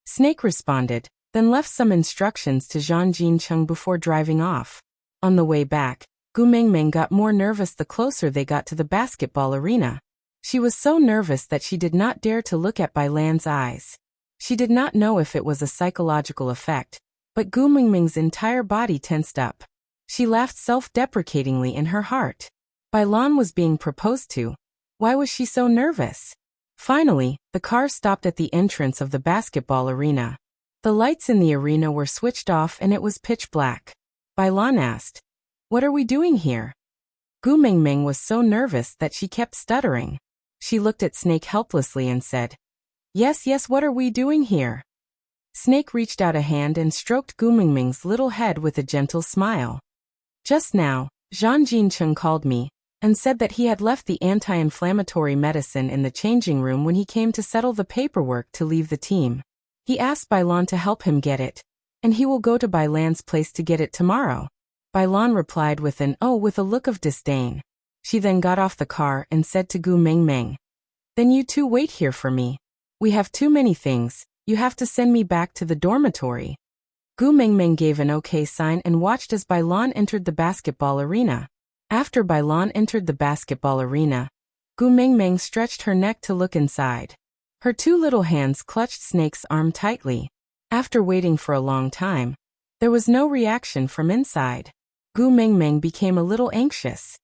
Snake responded, then left some instructions to Zhang Jincheng before driving off. On the way back, Gu Mingming got more nervous the closer they got to the basketball arena. She was so nervous that she did not dare to look at Bai Lan's eyes. She did not know if it was a psychological effect, but Gu Mingming's entire body tensed up. She laughed self-deprecatingly in her heart. Bai Lan was being proposed to. Why was she so nervous? Finally, the car stopped at the entrance of the basketball arena. The lights in the arena were switched off and it was pitch black. Bai Lan asked, what are we doing here? Gu Mingming was so nervous that she kept stuttering. She looked at Snake helplessly and said, yes, what are we doing here? Snake reached out a hand and stroked Gu Mingming's little head with a gentle smile. Just now, Zhang Jincheng called me and said that he had left the anti-inflammatory medicine in the changing room when he came to settle the paperwork to leave the team. He asked Bai Lan to help him get it, and he will go to Bai Lan's place to get it tomorrow. Bai Lan replied with a look of disdain. She then got off the car and said to Gu Mingming, then you two wait here for me. We have too many things, you have to send me back to the dormitory. Gu Mingming gave an okay sign and watched as Bai Lan entered the basketball arena. After Bai Lan entered the basketball arena, Gu Mingming stretched her neck to look inside. Her two little hands clutched Snake's arm tightly. After waiting for a long time, there was no reaction from inside. Gu Mingming became a little anxious.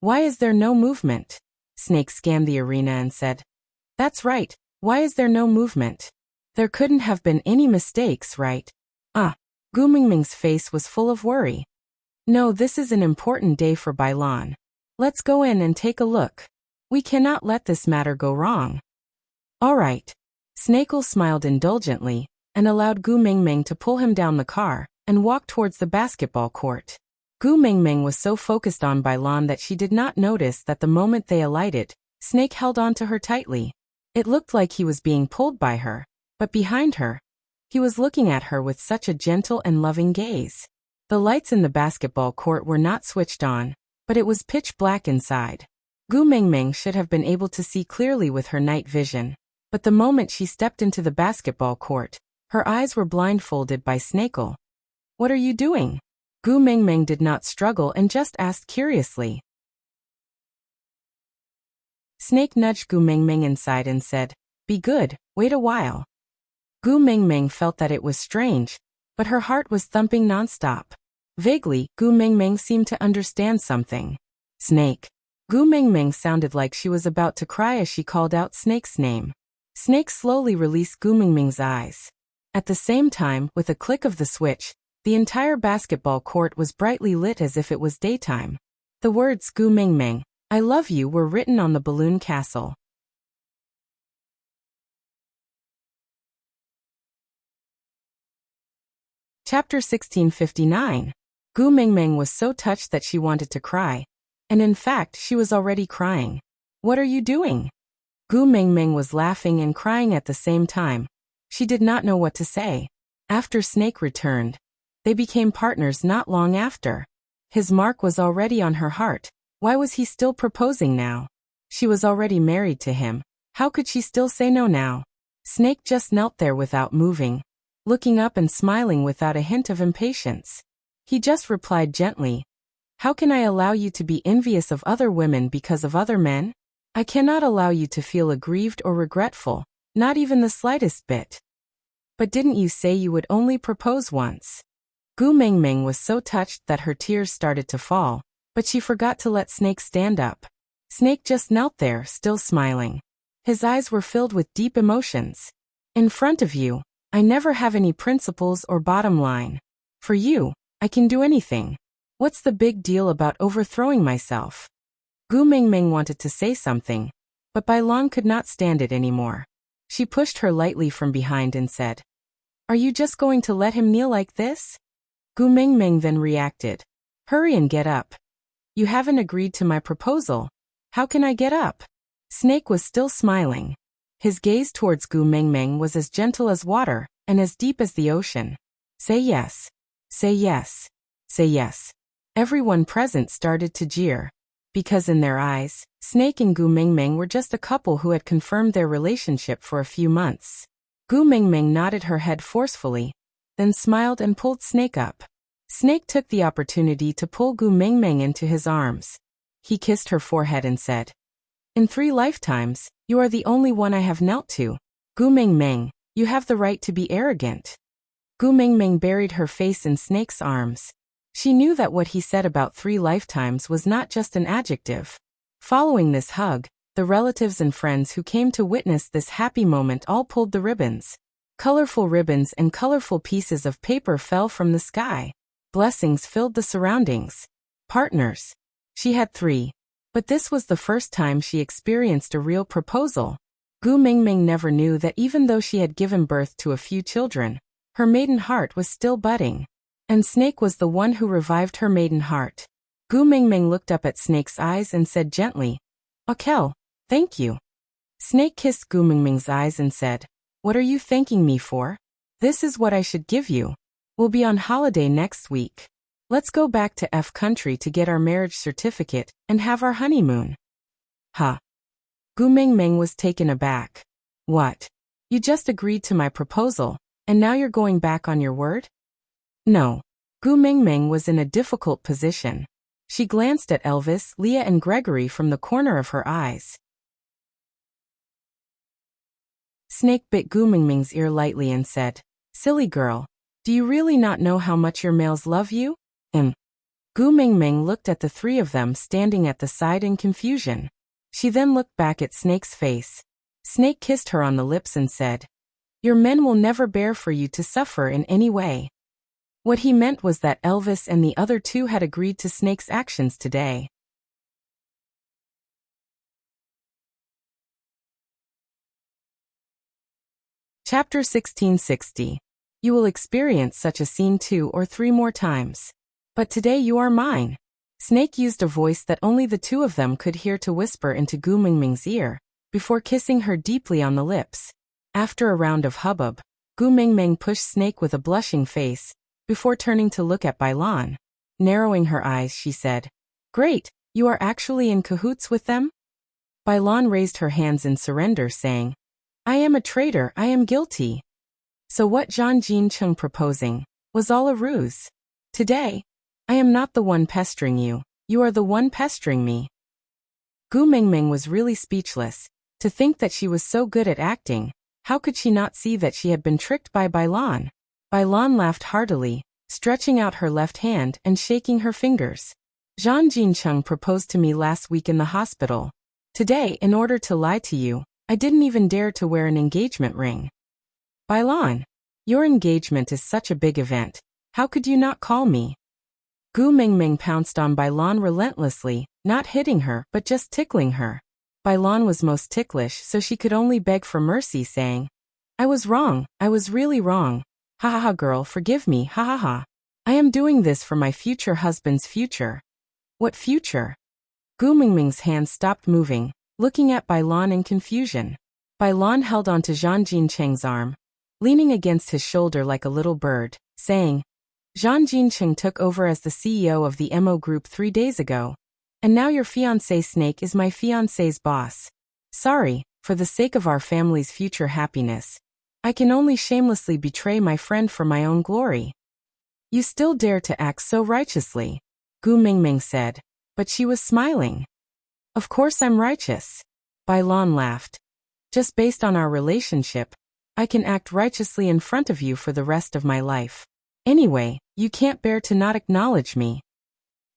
Why is there no movement? Snake scanned the arena and said, that's right, why is there no movement? There couldn't have been any mistakes, right? Gu Mingming's face was full of worry. No, this is an important day for Bai Lan. Let's go in and take a look. We cannot let this matter go wrong. All right. Snake'll smiled indulgently and allowed Gu Mingming to pull him down the car and walk towards the basketball court. Gu Mingming was so focused on Bai Lan that she did not notice that the moment they alighted, Snake held on to her tightly. It looked like he was being pulled by her, but behind her, he was looking at her with such a gentle and loving gaze. The lights in the basketball court were not switched on, but it was pitch black inside. Gu Mingming should have been able to see clearly with her night vision, but the moment she stepped into the basketball court, Her eyes were blindfolded by Snakel. What are you doing? Gu Mingming did not struggle and just asked curiously. Snake nudged Gu Mingming inside and said, Be good, wait a while. Gu Mingming felt that it was strange, but her heart was thumping nonstop. Vaguely, Gu Mingming seemed to understand something. Snake. Gu Mingming sounded like she was about to cry as she called out Snake's name. Snake slowly released Gu Mingming's eyes. At the same time, with a click of the switch, the entire basketball court was brightly lit as if it was daytime. The words Gu Mingming, I love you were written on the balloon castle. Chapter 1659. Gu Mingming was so touched that she wanted to cry. And in fact, she was already crying. What are you doing? Gu Mingming was laughing and crying at the same time. She did not know what to say. After Snake returned, they became partners not long after. His mark was already on her heart. Why was he still proposing now? She was already married to him. How could she still say no now? Snake just knelt there without moving, looking up and smiling without a hint of impatience. He just replied gently, How can I allow you to be envious of other women because of other men? I cannot allow you to feel aggrieved or regretful, not even the slightest bit. But didn't you say you would only propose once? Gu Mingming was so touched that her tears started to fall, but she forgot to let Snake stand up. Snake just knelt there, still smiling. His eyes were filled with deep emotions. In front of you, I never have any principles or bottom line. For you, I can do anything. What's the big deal about overthrowing myself? Gu Mingming wanted to say something, but Bailon could not stand it anymore. She pushed her lightly from behind and said, Are you just going to let him kneel like this? Gu Mingming then reacted, Hurry and get up. You haven't agreed to my proposal. How can I get up? Snake was still smiling. His gaze towards Gu Mingming was as gentle as water and as deep as the ocean. Say yes. Say yes. Say yes. Everyone present started to jeer. Because in their eyes, Snake and Gu Mingming were just a couple who had confirmed their relationship for a few months. Gu Mingming nodded her head forcefully, then smiled and pulled Snake up. Snake took the opportunity to pull Gu Mingming into his arms. He kissed her forehead and said, In 3 lifetimes, you are the only one I have knelt to. Gu Mingming, you have the right to be arrogant. Gu Mingming buried her face in Snake's arms. She knew that what he said about 3 lifetimes was not just an adjective. Following this hug, the relatives and friends who came to witness this happy moment all pulled the ribbons. Colorful ribbons and colorful pieces of paper fell from the sky. Blessings filled the surroundings. Partners. She had 3. But this was the first time she experienced a real proposal. Gu Mingming never knew that even though she had given birth to a few children, her maiden heart was still budding. And Snake was the one who revived her maiden heart. Gu Mingming looked up at Snake's eyes and said gently, Akel, thank you. Snake kissed Gu Mingming's eyes and said, What are you thanking me for? This is what I should give you. We'll be on holiday next week. Let's go back to F country to get our marriage certificate and have our honeymoon. Huh. Gu Mingming was taken aback. What? You just agreed to my proposal, and now you're going back on your word? No. Gu Mingming was in a difficult position. She glanced at Elvis, Leah and Gregory from the corner of her eyes. Snake bit Gu Mingming's ear lightly and said, Silly girl, do you really not know how much your males love you? Gu Mingming looked at the 3 of them standing at the side in confusion. She then looked back at Snake's face. Snake kissed her on the lips and said, Your men will never bear for you to suffer in any way. What he meant was that Elvis and the other 2 had agreed to Snake's actions today. Chapter 1660. You will experience such a scene 2 or 3 more times. But today you are mine. Snake used a voice that only the 2 of them could hear to whisper into Gu Mingming's ear, before kissing her deeply on the lips. After a round of hubbub, Gu Mingming pushed Snake with a blushing face, before turning to look at Bailon. Narrowing her eyes, she said, Great, you are actually in cahoots with them? Bailon raised her hands in surrender, saying, I am a traitor, I am guilty. So what Zhang Jincheng proposing was all a ruse. Today, I am not the one pestering you, you are the one pestering me. Gu Mingming was really speechless. To think that she was so good at acting, how could she not see that she had been tricked by Bailan? Bailan laughed heartily, stretching out her left hand and shaking her fingers. Zhang Jincheng proposed to me last week in the hospital. Today, in order to lie to you, I didn't even dare to wear an engagement ring. Bailan, your engagement is such a big event. How could you not call me? Gu Mingming pounced on Bailan relentlessly, not hitting her but just tickling her. Bailan was most ticklish, so she could only beg for mercy, saying, I was wrong, I was really wrong. Ha ha ha, girl, forgive me, ha ha ha. I am doing this for my future husband's future. What future? Gu Mingming's hands stopped moving, looking at Bailan in confusion. Bailan held onto Zhang Jincheng's arm, leaning against his shoulder like a little bird, saying, Zhang Jincheng took over as the CEO of the MO Group 3 days ago. And now your fiancé Snake is my fiancé's boss. Sorry, for the sake of our family's future happiness, I can only shamelessly betray my friend for my own glory. You still dare to act so righteously, Gu Mingming said, but she was smiling. Of course I'm righteous. Bailan laughed. Just based on our relationship, I can act righteously in front of you for the rest of my life. Anyway, you can't bear to not acknowledge me.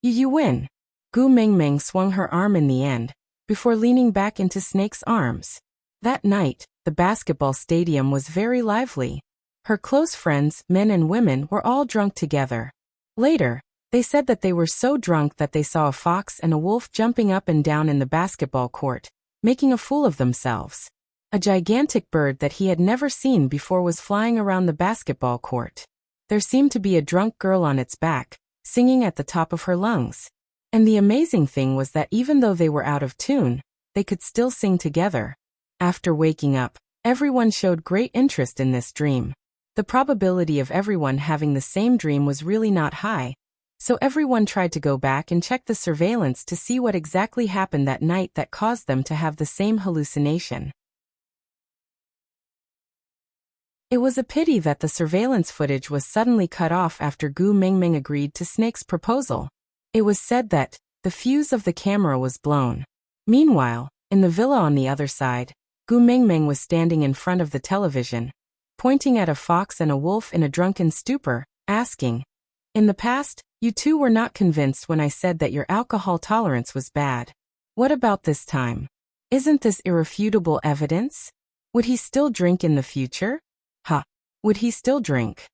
You win. Gu Mingming swung her arm in the end, before leaning back into Snake's arms. That night, the basketball stadium was very lively. Her close friends, men and women, were all drunk together. Later, they said that they were so drunk that they saw a fox and a wolf jumping up and down in the basketball court, making a fool of themselves. A gigantic bird that he had never seen before was flying around the basketball court. There seemed to be a drunk girl on its back, singing at the top of her lungs. And the amazing thing was that even though they were out of tune, they could still sing together. After waking up, everyone showed great interest in this dream. The probability of everyone having the same dream was really not high, so everyone tried to go back and check the surveillance to see what exactly happened that night that caused them to have the same hallucination. It was a pity that the surveillance footage was suddenly cut off after Gu Mingming agreed to Snake's proposal. It was said that the fuse of the camera was blown. Meanwhile, in the villa on the other side, Gu Mingming was standing in front of the television, pointing at a fox and a wolf in a drunken stupor, asking, In the past, you two were not convinced when I said that your alcohol tolerance was bad. What about this time? Isn't this irrefutable evidence? Would he still drink in the future? Ha! Would he still drink?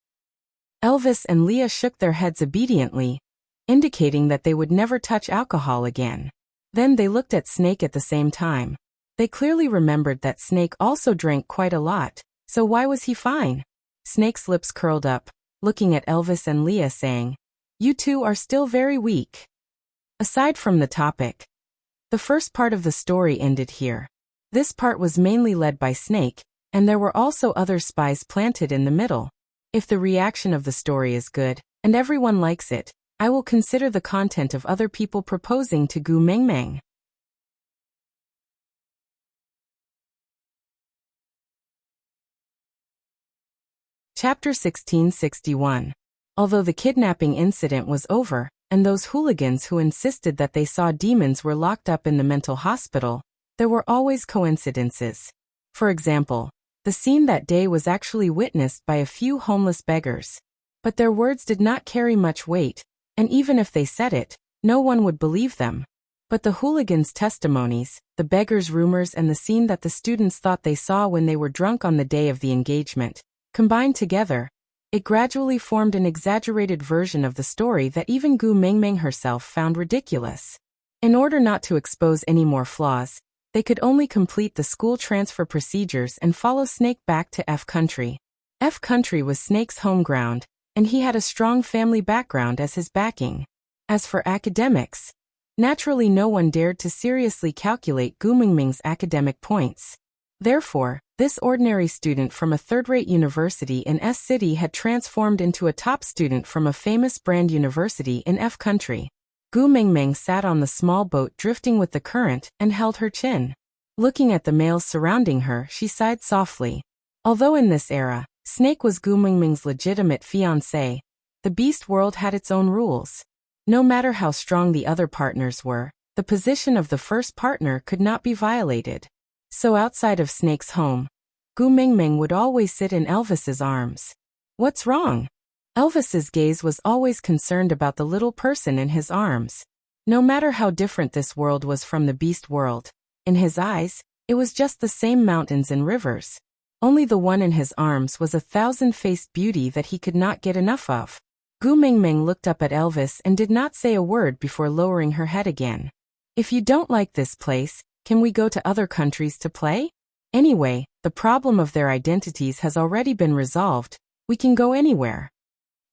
Elvis and Leah shook their heads obediently, indicating that they would never touch alcohol again. Then they looked at Snake at the same time. They clearly remembered that Snake also drank quite a lot, so why was he fine? Snake's lips curled up, looking at Elvis and Leah saying, You two are still very weak. Aside from the topic, the first part of the story ended here. This part was mainly led by Snake, and there were also other spies planted in the middle. If the reaction of the story is good, and everyone likes it, I will consider the content of other people proposing to Gu Mingming. Chapter 1661. Although the kidnapping incident was over, and those hooligans who insisted that they saw demons were locked up in the mental hospital, there were always coincidences. For example, the scene that day was actually witnessed by a few homeless beggars. But their words did not carry much weight, and even if they said it, no one would believe them. But the hooligans' testimonies, the beggars' rumors and the scene that the students thought they saw when they were drunk on the day of the engagement, combined together, it gradually formed an exaggerated version of the story that even Gu Mingming herself found ridiculous. In order not to expose any more flaws, they could only complete the school transfer procedures and follow Snake back to F Country. F Country was Snake's home ground, and he had a strong family background as his backing. As for academics, naturally no one dared to seriously calculate Gu Mingming's academic points. Therefore, this ordinary student from a third-rate university in S City had transformed into a top student from a famous brand university in F Country. Gu Mingming sat on the small boat drifting with the current and held her chin. Looking at the males surrounding her, she sighed softly. Although in this era, Snake was Gu Mingming's legitimate fiancé. The beast world had its own rules. No matter how strong the other partners were, the position of the first partner could not be violated. So outside of Snake's home, Gu Mingming would always sit in Elvis's arms. What's wrong? Elvis's gaze was always concerned about the little person in his arms. No matter how different this world was from the beast world, in his eyes, it was just the same mountains and rivers. Only the one in his arms was a thousand-faced beauty that he could not get enough of. Gu Mingming looked up at Elvis and did not say a word before lowering her head again. If you don't like this place, can we go to other countries to play? Anyway, the problem of their identities has already been resolved. We can go anywhere.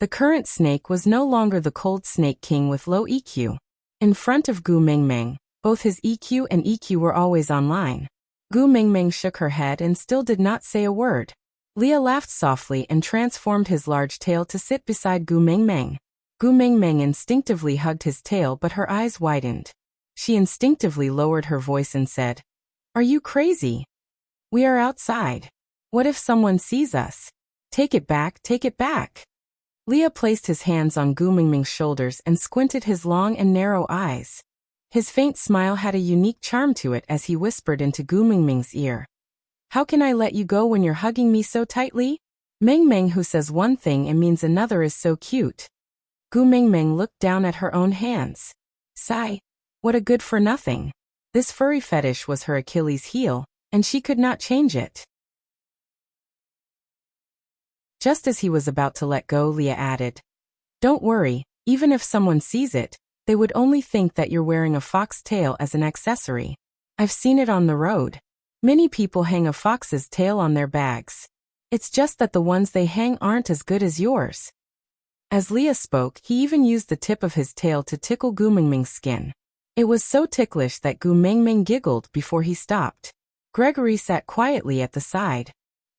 The current snake was no longer the cold snake king with low EQ. In front of Gu Mingming, both his EQ and EQ were always online. Gu Mingming shook her head and still did not say a word. Leah laughed softly and transformed his large tail to sit beside Gu Mingming. Gu Mingming instinctively hugged his tail, but her eyes widened. She instinctively lowered her voice and said, "Are you crazy? We are outside. What if someone sees us? Take it back, take it back." Leah placed his hands on Gu Mingming's shoulders and squinted his long and narrow eyes. His faint smile had a unique charm to it as he whispered into Gu Mingming's ear. "How can I let you go when you're hugging me so tightly? Mingming who says one thing and means another is so cute." Gu Mingming looked down at her own hands. Sigh. What a good-for-nothing. This furry fetish was her Achilles heel, and she could not change it. Just as he was about to let go, Leah added, "Don't worry, even if someone sees it, they would only think that you're wearing a fox tail as an accessory. I've seen it on the road. Many people hang a fox's tail on their bags. It's just that the ones they hang aren't as good as yours." As Leah spoke, he even used the tip of his tail to tickle Gu Mingming's skin. It was so ticklish that Gu Mingming giggled before he stopped. Gregory sat quietly at the side.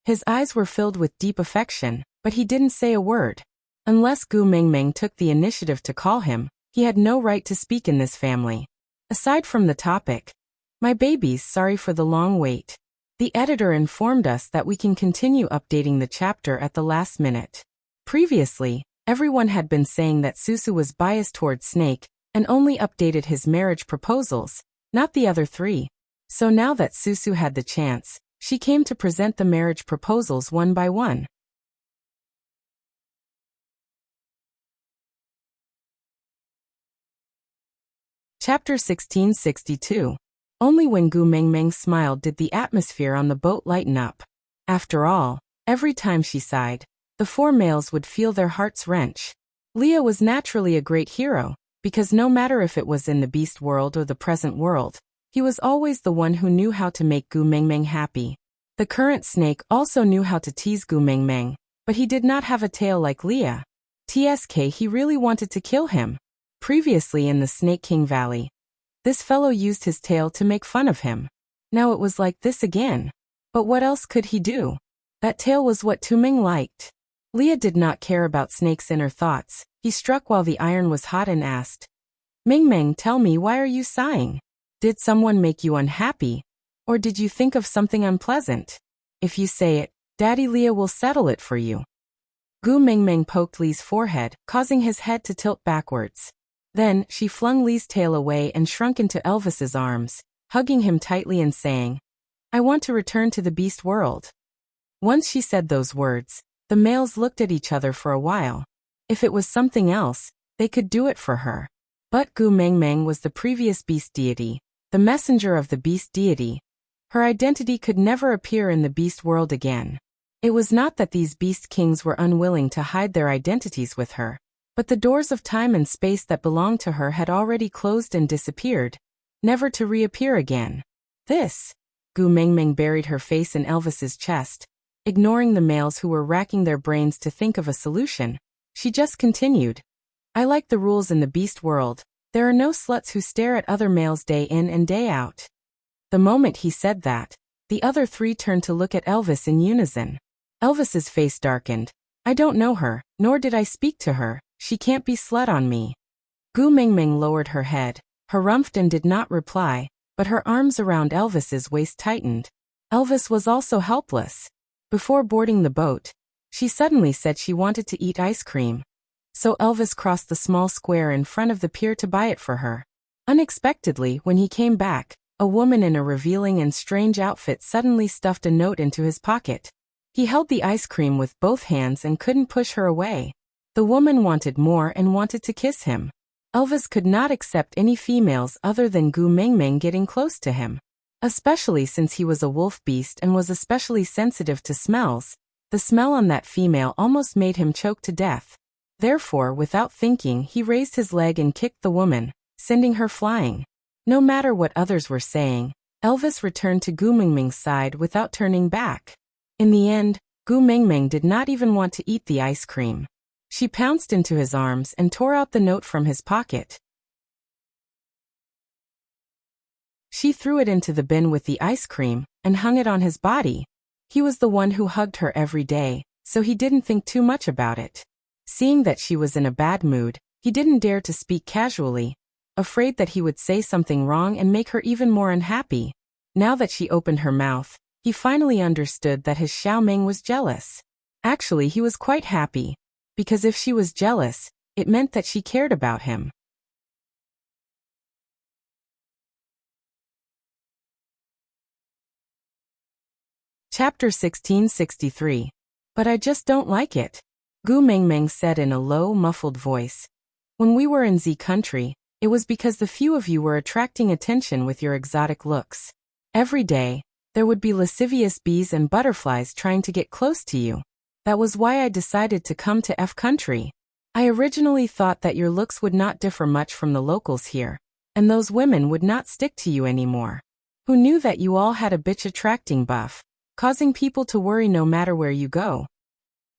His eyes were filled with deep affection, but he didn't say a word. Unless Gu Mingming took the initiative to call him, he had no right to speak in this family. Aside from the topic, "My babies, sorry for the long wait. The editor informed us that we can continue updating the chapter at the last minute. Previously, everyone had been saying that Susu was biased toward Snake and only updated his marriage proposals, not the other three. So now that Susu had the chance, she came to present the marriage proposals one by one. Chapter 1662. Only when Gu Mingming smiled did the atmosphere on the boat lighten up. After all, every time she sighed, the four males would feel their hearts wrench. Leah was naturally a great hero, because no matter if it was in the beast world or the present world, he was always the one who knew how to make Gu Mingming happy. The current snake also knew how to tease Gu Mingming, but he did not have a tail like Leah. He really wanted to kill him. Previously in the Snake King Valley, this fellow used his tail to make fun of him. Now it was like this again. But what else could he do? That tail was what Tuming liked. Leah did not care about Snake's inner thoughts. He struck while the iron was hot and asked, "Mingming, tell me, why are you sighing? Did someone make you unhappy? Or did you think of something unpleasant? If you say it, Daddy Leah will settle it for you." Gu Mingming poked Lee's forehead, causing his head to tilt backwards. Then, she flung Lee's tail away and shrunk into Elvis's arms, hugging him tightly and saying, "I want to return to the beast world." Once she said those words, the males looked at each other for a while. If it was something else, they could do it for her. But Gu Mingming was the previous beast deity, the messenger of the beast deity. Her identity could never appear in the beast world again. It was not that these beast kings were unwilling to hide their identities with her, but the doors of time and space that belonged to her had already closed and disappeared, never to reappear again. Gu Mingming buried her face in Elvis's chest, ignoring the males who were racking their brains to think of a solution. She just continued, "I like the rules in the beast world. There are no sluts who stare at other males day in and day out." The moment he said that, the other three turned to look at Elvis in unison. Elvis's face darkened. "I don't know her, nor did I speak to her. She can't be slut on me." Gu Mingming lowered her head, harumphed and did not reply, but her arms around Elvis's waist tightened. Elvis was also helpless. Before boarding the boat, She suddenly said she wanted to eat ice cream. So Elvis crossed the small square in front of the pier to buy it for her. Unexpectedly, when he came back, a woman in a revealing and strange outfit suddenly stuffed a note into his pocket. He held the ice cream with both hands and couldn't push her away. The woman wanted more and wanted to kiss him. Elvis could not accept any females other than Gu Mengmeng getting close to him. Especially since he was a wolf beast and was especially sensitive to smells, the smell on that female almost made him choke to death. Therefore, without thinking, he raised his leg and kicked the woman, sending her flying. No matter what others were saying, Elvis returned to Gu Mengmeng's side without turning back. In the end, Gu Mengmeng did not even want to eat the ice cream. She pounced into his arms and tore out the note from his pocket. She threw it into the bin with the ice cream and hung it on his body. He was the one who hugged her every day, so he didn't think too much about it. Seeing that she was in a bad mood, he didn't dare to speak casually, afraid that he would say something wrong and make her even more unhappy. Now that she opened her mouth, he finally understood that his Xiaoming was jealous. Actually, he was quite happy, because if she was jealous, it meant that she cared about him. Chapter 1663. But I just don't like it, Gu Mengmeng said in a low, muffled voice. When we were in Z country, it was because the few of you were attracting attention with your exotic looks. Every day, there would be lascivious bees and butterflies trying to get close to you. That was why I decided to come to F country. I originally thought that your looks would not differ much from the locals here, and those women would not stick to you anymore. Who knew that you all had a bitch-attracting buff, causing people to worry no matter where you go?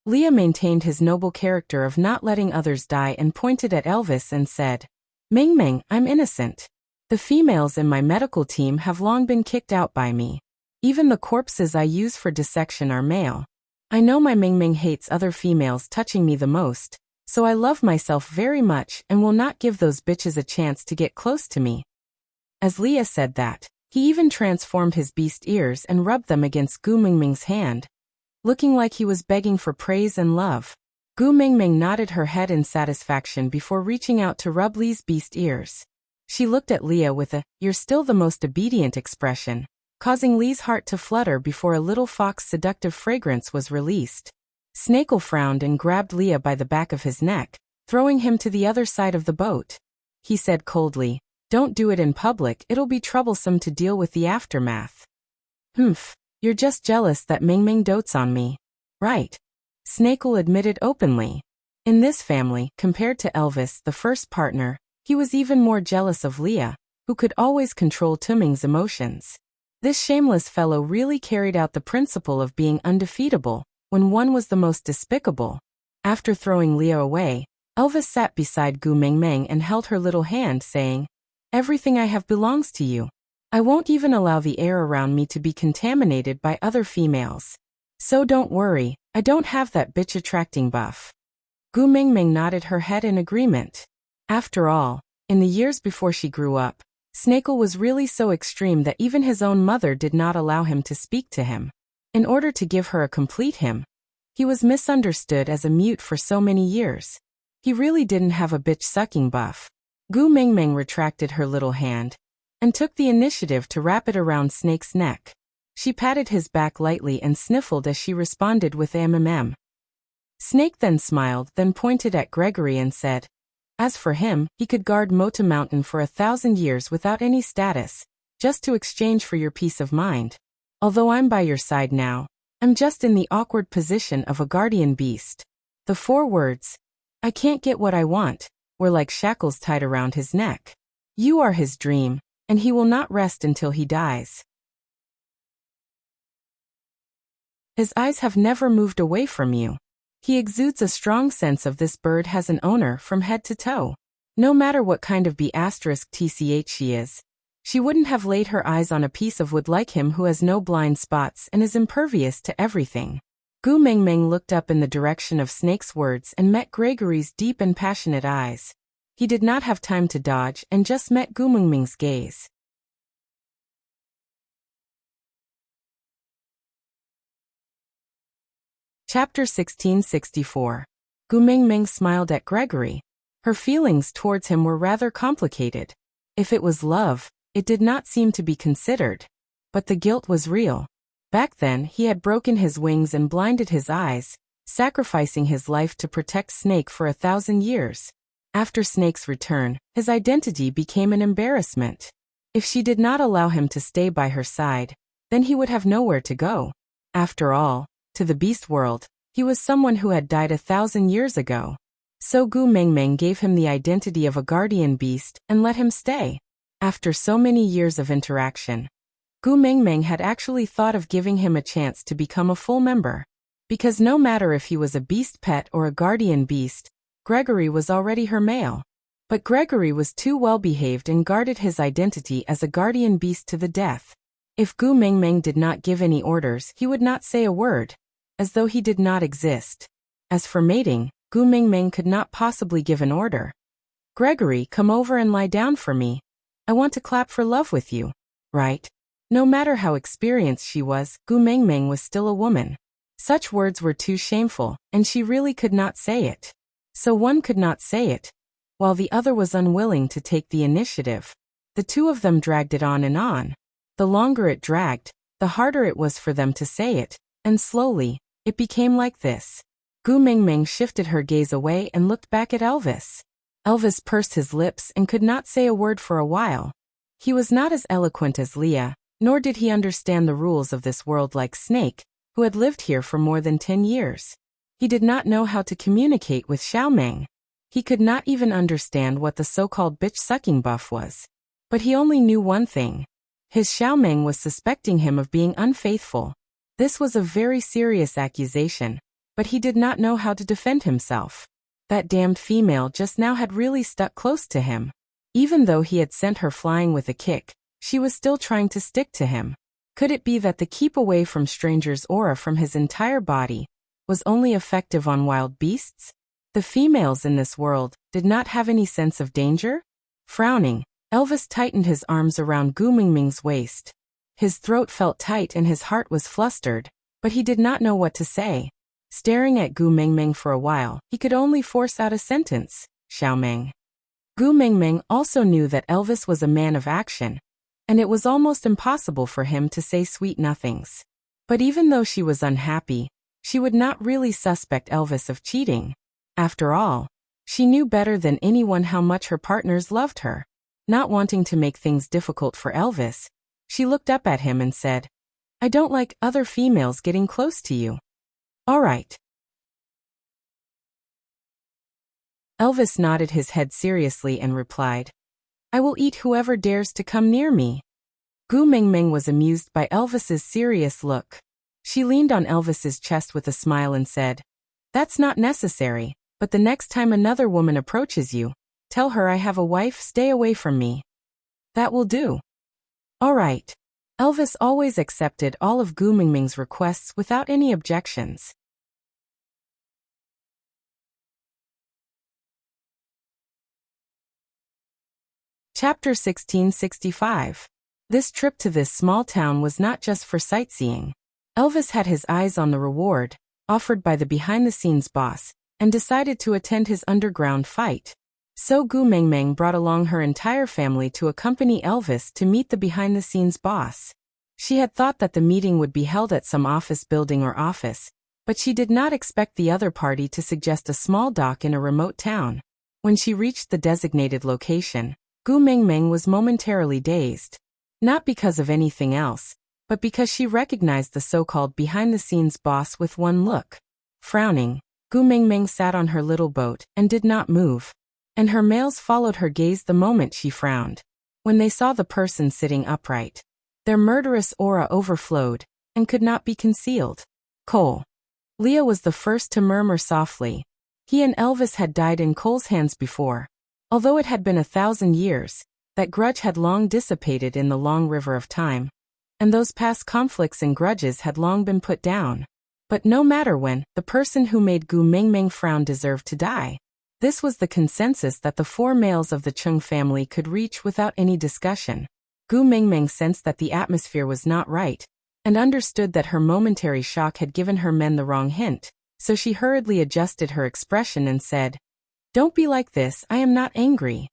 Leah maintained his noble character of not letting others die and pointed at Elvis and said, Mengmeng, I'm innocent. The females in my medical team have long been kicked out by me. Even the corpses I use for dissection are male. I know my Mengmeng hates other females touching me the most, so I love myself very much and will not give those bitches a chance to get close to me. As Leah said that, he even transformed his beast ears and rubbed them against Gu Mengmeng's hand, looking like he was begging for praise and love. Gu Mengmeng nodded her head in satisfaction before reaching out to rub Lee's beast ears. She looked at Leah with a, "You're still the most obedient" expression, causing Lee's heart to flutter before a little fox seductive fragrance was released. Snakel frowned and grabbed Leah by the back of his neck, throwing him to the other side of the boat. He said coldly, "Don't do it in public, it'll be troublesome to deal with the aftermath." "Humph, you're just jealous that Mengmeng dotes on me, right?" Snakel admitted openly. In this family, compared to Elvis, the first partner, he was even more jealous of Leah, who could always control Tuming's emotions. This shameless fellow really carried out the principle of being undefeatable, when one was the most despicable. After throwing Leah away, Elvis sat beside Gu Mengmeng and held her little hand, saying, "Everything I have belongs to you. I won't even allow the air around me to be contaminated by other females. So don't worry, I don't have that bitch-attracting buff." Gu Mengmeng nodded her head in agreement. After all, in the years before she grew up, Snakel was really so extreme that even his own mother did not allow him to speak to him. In order to give her a complete him, he was misunderstood as a mute for so many years. He really didn't have a bitch-sucking buff. Gu Mengmeng retracted her little hand and took the initiative to wrap it around Snake's neck. She patted his back lightly and sniffled as she responded with "mm." Snake then smiled, then pointed at Gregory and said, "As for him, he could guard Mota Mountain for 1,000 years without any status, just to exchange for your peace of mind. Although I'm by your side now, I'm just in the awkward position of a guardian beast." The 4 words, "I can't get what I want," were like shackles tied around his neck. You are his dream, and he will not rest until he dies. His eyes have never moved away from you. He exudes a strong sense of this bird has an owner from head to toe. No matter what kind of B*tch she is, she wouldn't have laid her eyes on a piece of wood like him who has no blind spots and is impervious to everything. Gu Mengmeng looked up in the direction of Snake's words and met Gregory's deep and passionate eyes. He did not have time to dodge and just met Gu Mengmeng's gaze. Chapter 1664. Gu Mingming smiled at Gregory. Her feelings towards him were rather complicated. If it was love, it did not seem to be considered. But the guilt was real. Back then, he had broken his wings and blinded his eyes, sacrificing his life to protect Snake for 1,000 years. After Snake's return, his identity became an embarrassment. If she did not allow him to stay by her side, then he would have nowhere to go. After all, to the beast world, he was someone who had died 1,000 years ago. So Gu Mingming gave him the identity of a guardian beast and let him stay. After so many years of interaction, Gu Mingming had actually thought of giving him a chance to become a full member. Because no matter if he was a beast pet or a guardian beast, Gregory was already her male. But Gregory was too well-behaved and guarded his identity as a guardian beast to the death. If Gu Mingming did not give any orders, he would not say a word, as though he did not exist. As for mating, Gu Mingming could not possibly give an order. Gregory, come over and lie down for me. I want to clap for love with you. Right? No matter how experienced she was, Gu Mingming was still a woman. Such words were too shameful, and she really could not say it. So one could not say it, while the other was unwilling to take the initiative. The two of them dragged it on and on. The longer it dragged, the harder it was for them to say it, and slowly, it became like this. Gu Mingming shifted her gaze away and looked back at Elvis. Elvis pursed his lips and could not say a word for a while. He was not as eloquent as Leah, nor did he understand the rules of this world like Snake, who had lived here for more than 10 years. He did not know how to communicate with Xiaomeng. He could not even understand what the so-called bitch-sucking buff was. But he only knew one thing. His Xiaomeng was suspecting him of being unfaithful. This was a very serious accusation, but he did not know how to defend himself. That damned female just now had really stuck close to him. Even though he had sent her flying with a kick, she was still trying to stick to him. Could it be that the keep away from strangers aura from his entire body was only effective on wild beasts? The females in this world did not have any sense of danger? Frowning, Elvis tightened his arms around Gu Mingming's waist. His throat felt tight and his heart was flustered, but he did not know what to say. Staring at Gu Mingming for a while, he could only force out a sentence, Xiaomeng. Gu Mingming also knew that Elvis was a man of action, and it was almost impossible for him to say sweet nothings. But even though she was unhappy, she would not really suspect Elvis of cheating. After all, she knew better than anyone how much her partners loved her. Not wanting to make things difficult for Elvis, she looked up at him and said, I don't like other females getting close to you. All right. Elvis nodded his head seriously and replied, I will eat whoever dares to come near me. Gu Mingming was amused by Elvis's serious look. She leaned on Elvis's chest with a smile and said, That's not necessary, but the next time another woman approaches you, tell her I have a wife, stay away from me. That will do. All right. Elvis always accepted all of Gu Mingming's requests without any objections. Chapter 1665. This trip to this small town was not just for sightseeing. Elvis had his eyes on the reward, offered by the behind-the-scenes boss, and decided to attend his underground fight. So Gu Mingming brought along her entire family to accompany Elvis to meet the behind-the-scenes boss. She had thought that the meeting would be held at some office building or office, but she did not expect the other party to suggest a small dock in a remote town. When she reached the designated location, Gu Mingming was momentarily dazed. Not because of anything else, but because she recognized the so-called behind-the-scenes boss with one look. Frowning, Gu Mingming sat on her little boat and did not move. And her males followed her gaze the moment she frowned. When they saw the person sitting upright, their murderous aura overflowed and could not be concealed. Cole. Leah was the first to murmur softly. He and Elvis had died in Cole's hands before. Although it had been 1,000 years, that grudge had long dissipated in the long river of time, and those past conflicts and grudges had long been put down. But no matter when, the person who made Gu Mingming frown deserved to die. This was the consensus that the four males of the Chung family could reach without any discussion. Gu Mingming sensed that the atmosphere was not right, and understood that her momentary shock had given her men the wrong hint. so she hurriedly adjusted her expression and said, "Don't be like this, I am not angry."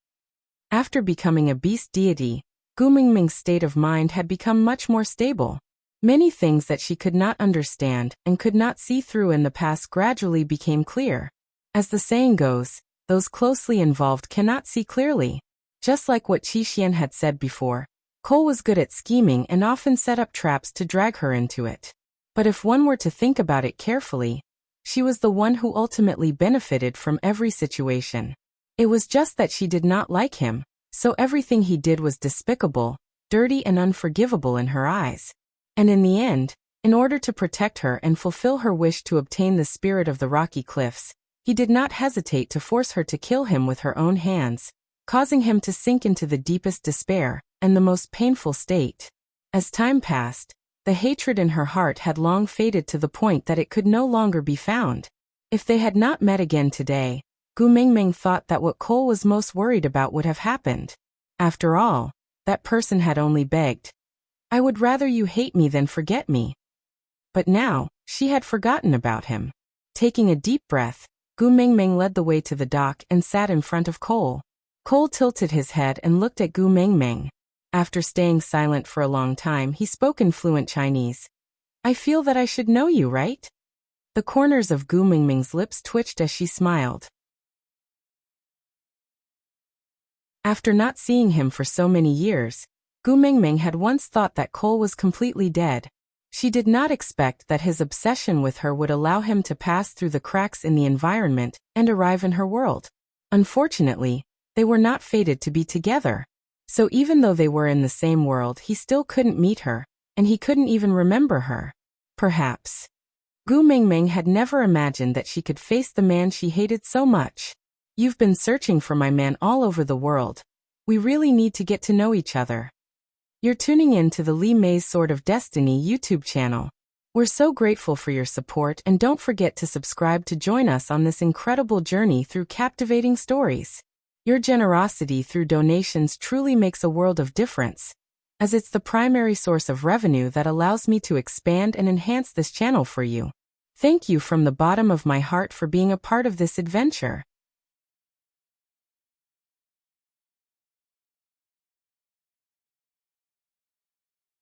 After becoming a beast deity, Gu Mingming's state of mind had become much more stable. Many things that she could not understand and could not see through in the past gradually became clear. As the saying goes, those closely involved cannot see clearly. Just like what Qi Xian had said before, Cole was good at scheming and often set up traps to drag her into it. But if one were to think about it carefully, she was the one who ultimately benefited from every situation. It was just that she did not like him, so everything he did was despicable, dirty and unforgivable in her eyes. And in the end, in order to protect her and fulfill her wish to obtain the spirit of the rocky cliffs, he did not hesitate to force her to kill him with her own hands, causing him to sink into the deepest despair and the most painful state. As time passed, the hatred in her heart had long faded to the point that it could no longer be found. If they had not met again today, Gu Mingming thought that what Cole was most worried about would have happened. After all, that person had only begged, "I would rather you hate me than forget me." But now, she had forgotten about him. Taking a deep breath, Gu Mingming led the way to the dock and sat in front of Cole. Cole tilted his head and looked at Gu Mingming. After staying silent for a long time, he spoke in fluent Chinese. "I feel that I should know you, right?" The corners of Gu Mingming's lips twitched as she smiled. After not seeing him for so many years, Gu Mingming had once thought that Cole was completely dead. She did not expect that his obsession with her would allow him to pass through the cracks in the environment and arrive in her world. Unfortunately, they were not fated to be together. So even though they were in the same world, he still couldn't meet her, and he couldn't even remember her. Perhaps Gu Mingming had never imagined that she could face the man she hated so much. "You've been searching for my man all over the world. We really need to get to know each other." You're tuning in to the Li Mei's Sword of Destiny YouTube channel. We're so grateful for your support, and don't forget to subscribe to join us on this incredible journey through captivating stories. Your generosity through donations truly makes a world of difference, as it's the primary source of revenue that allows me to expand and enhance this channel for you. Thank you from the bottom of my heart for being a part of this adventure.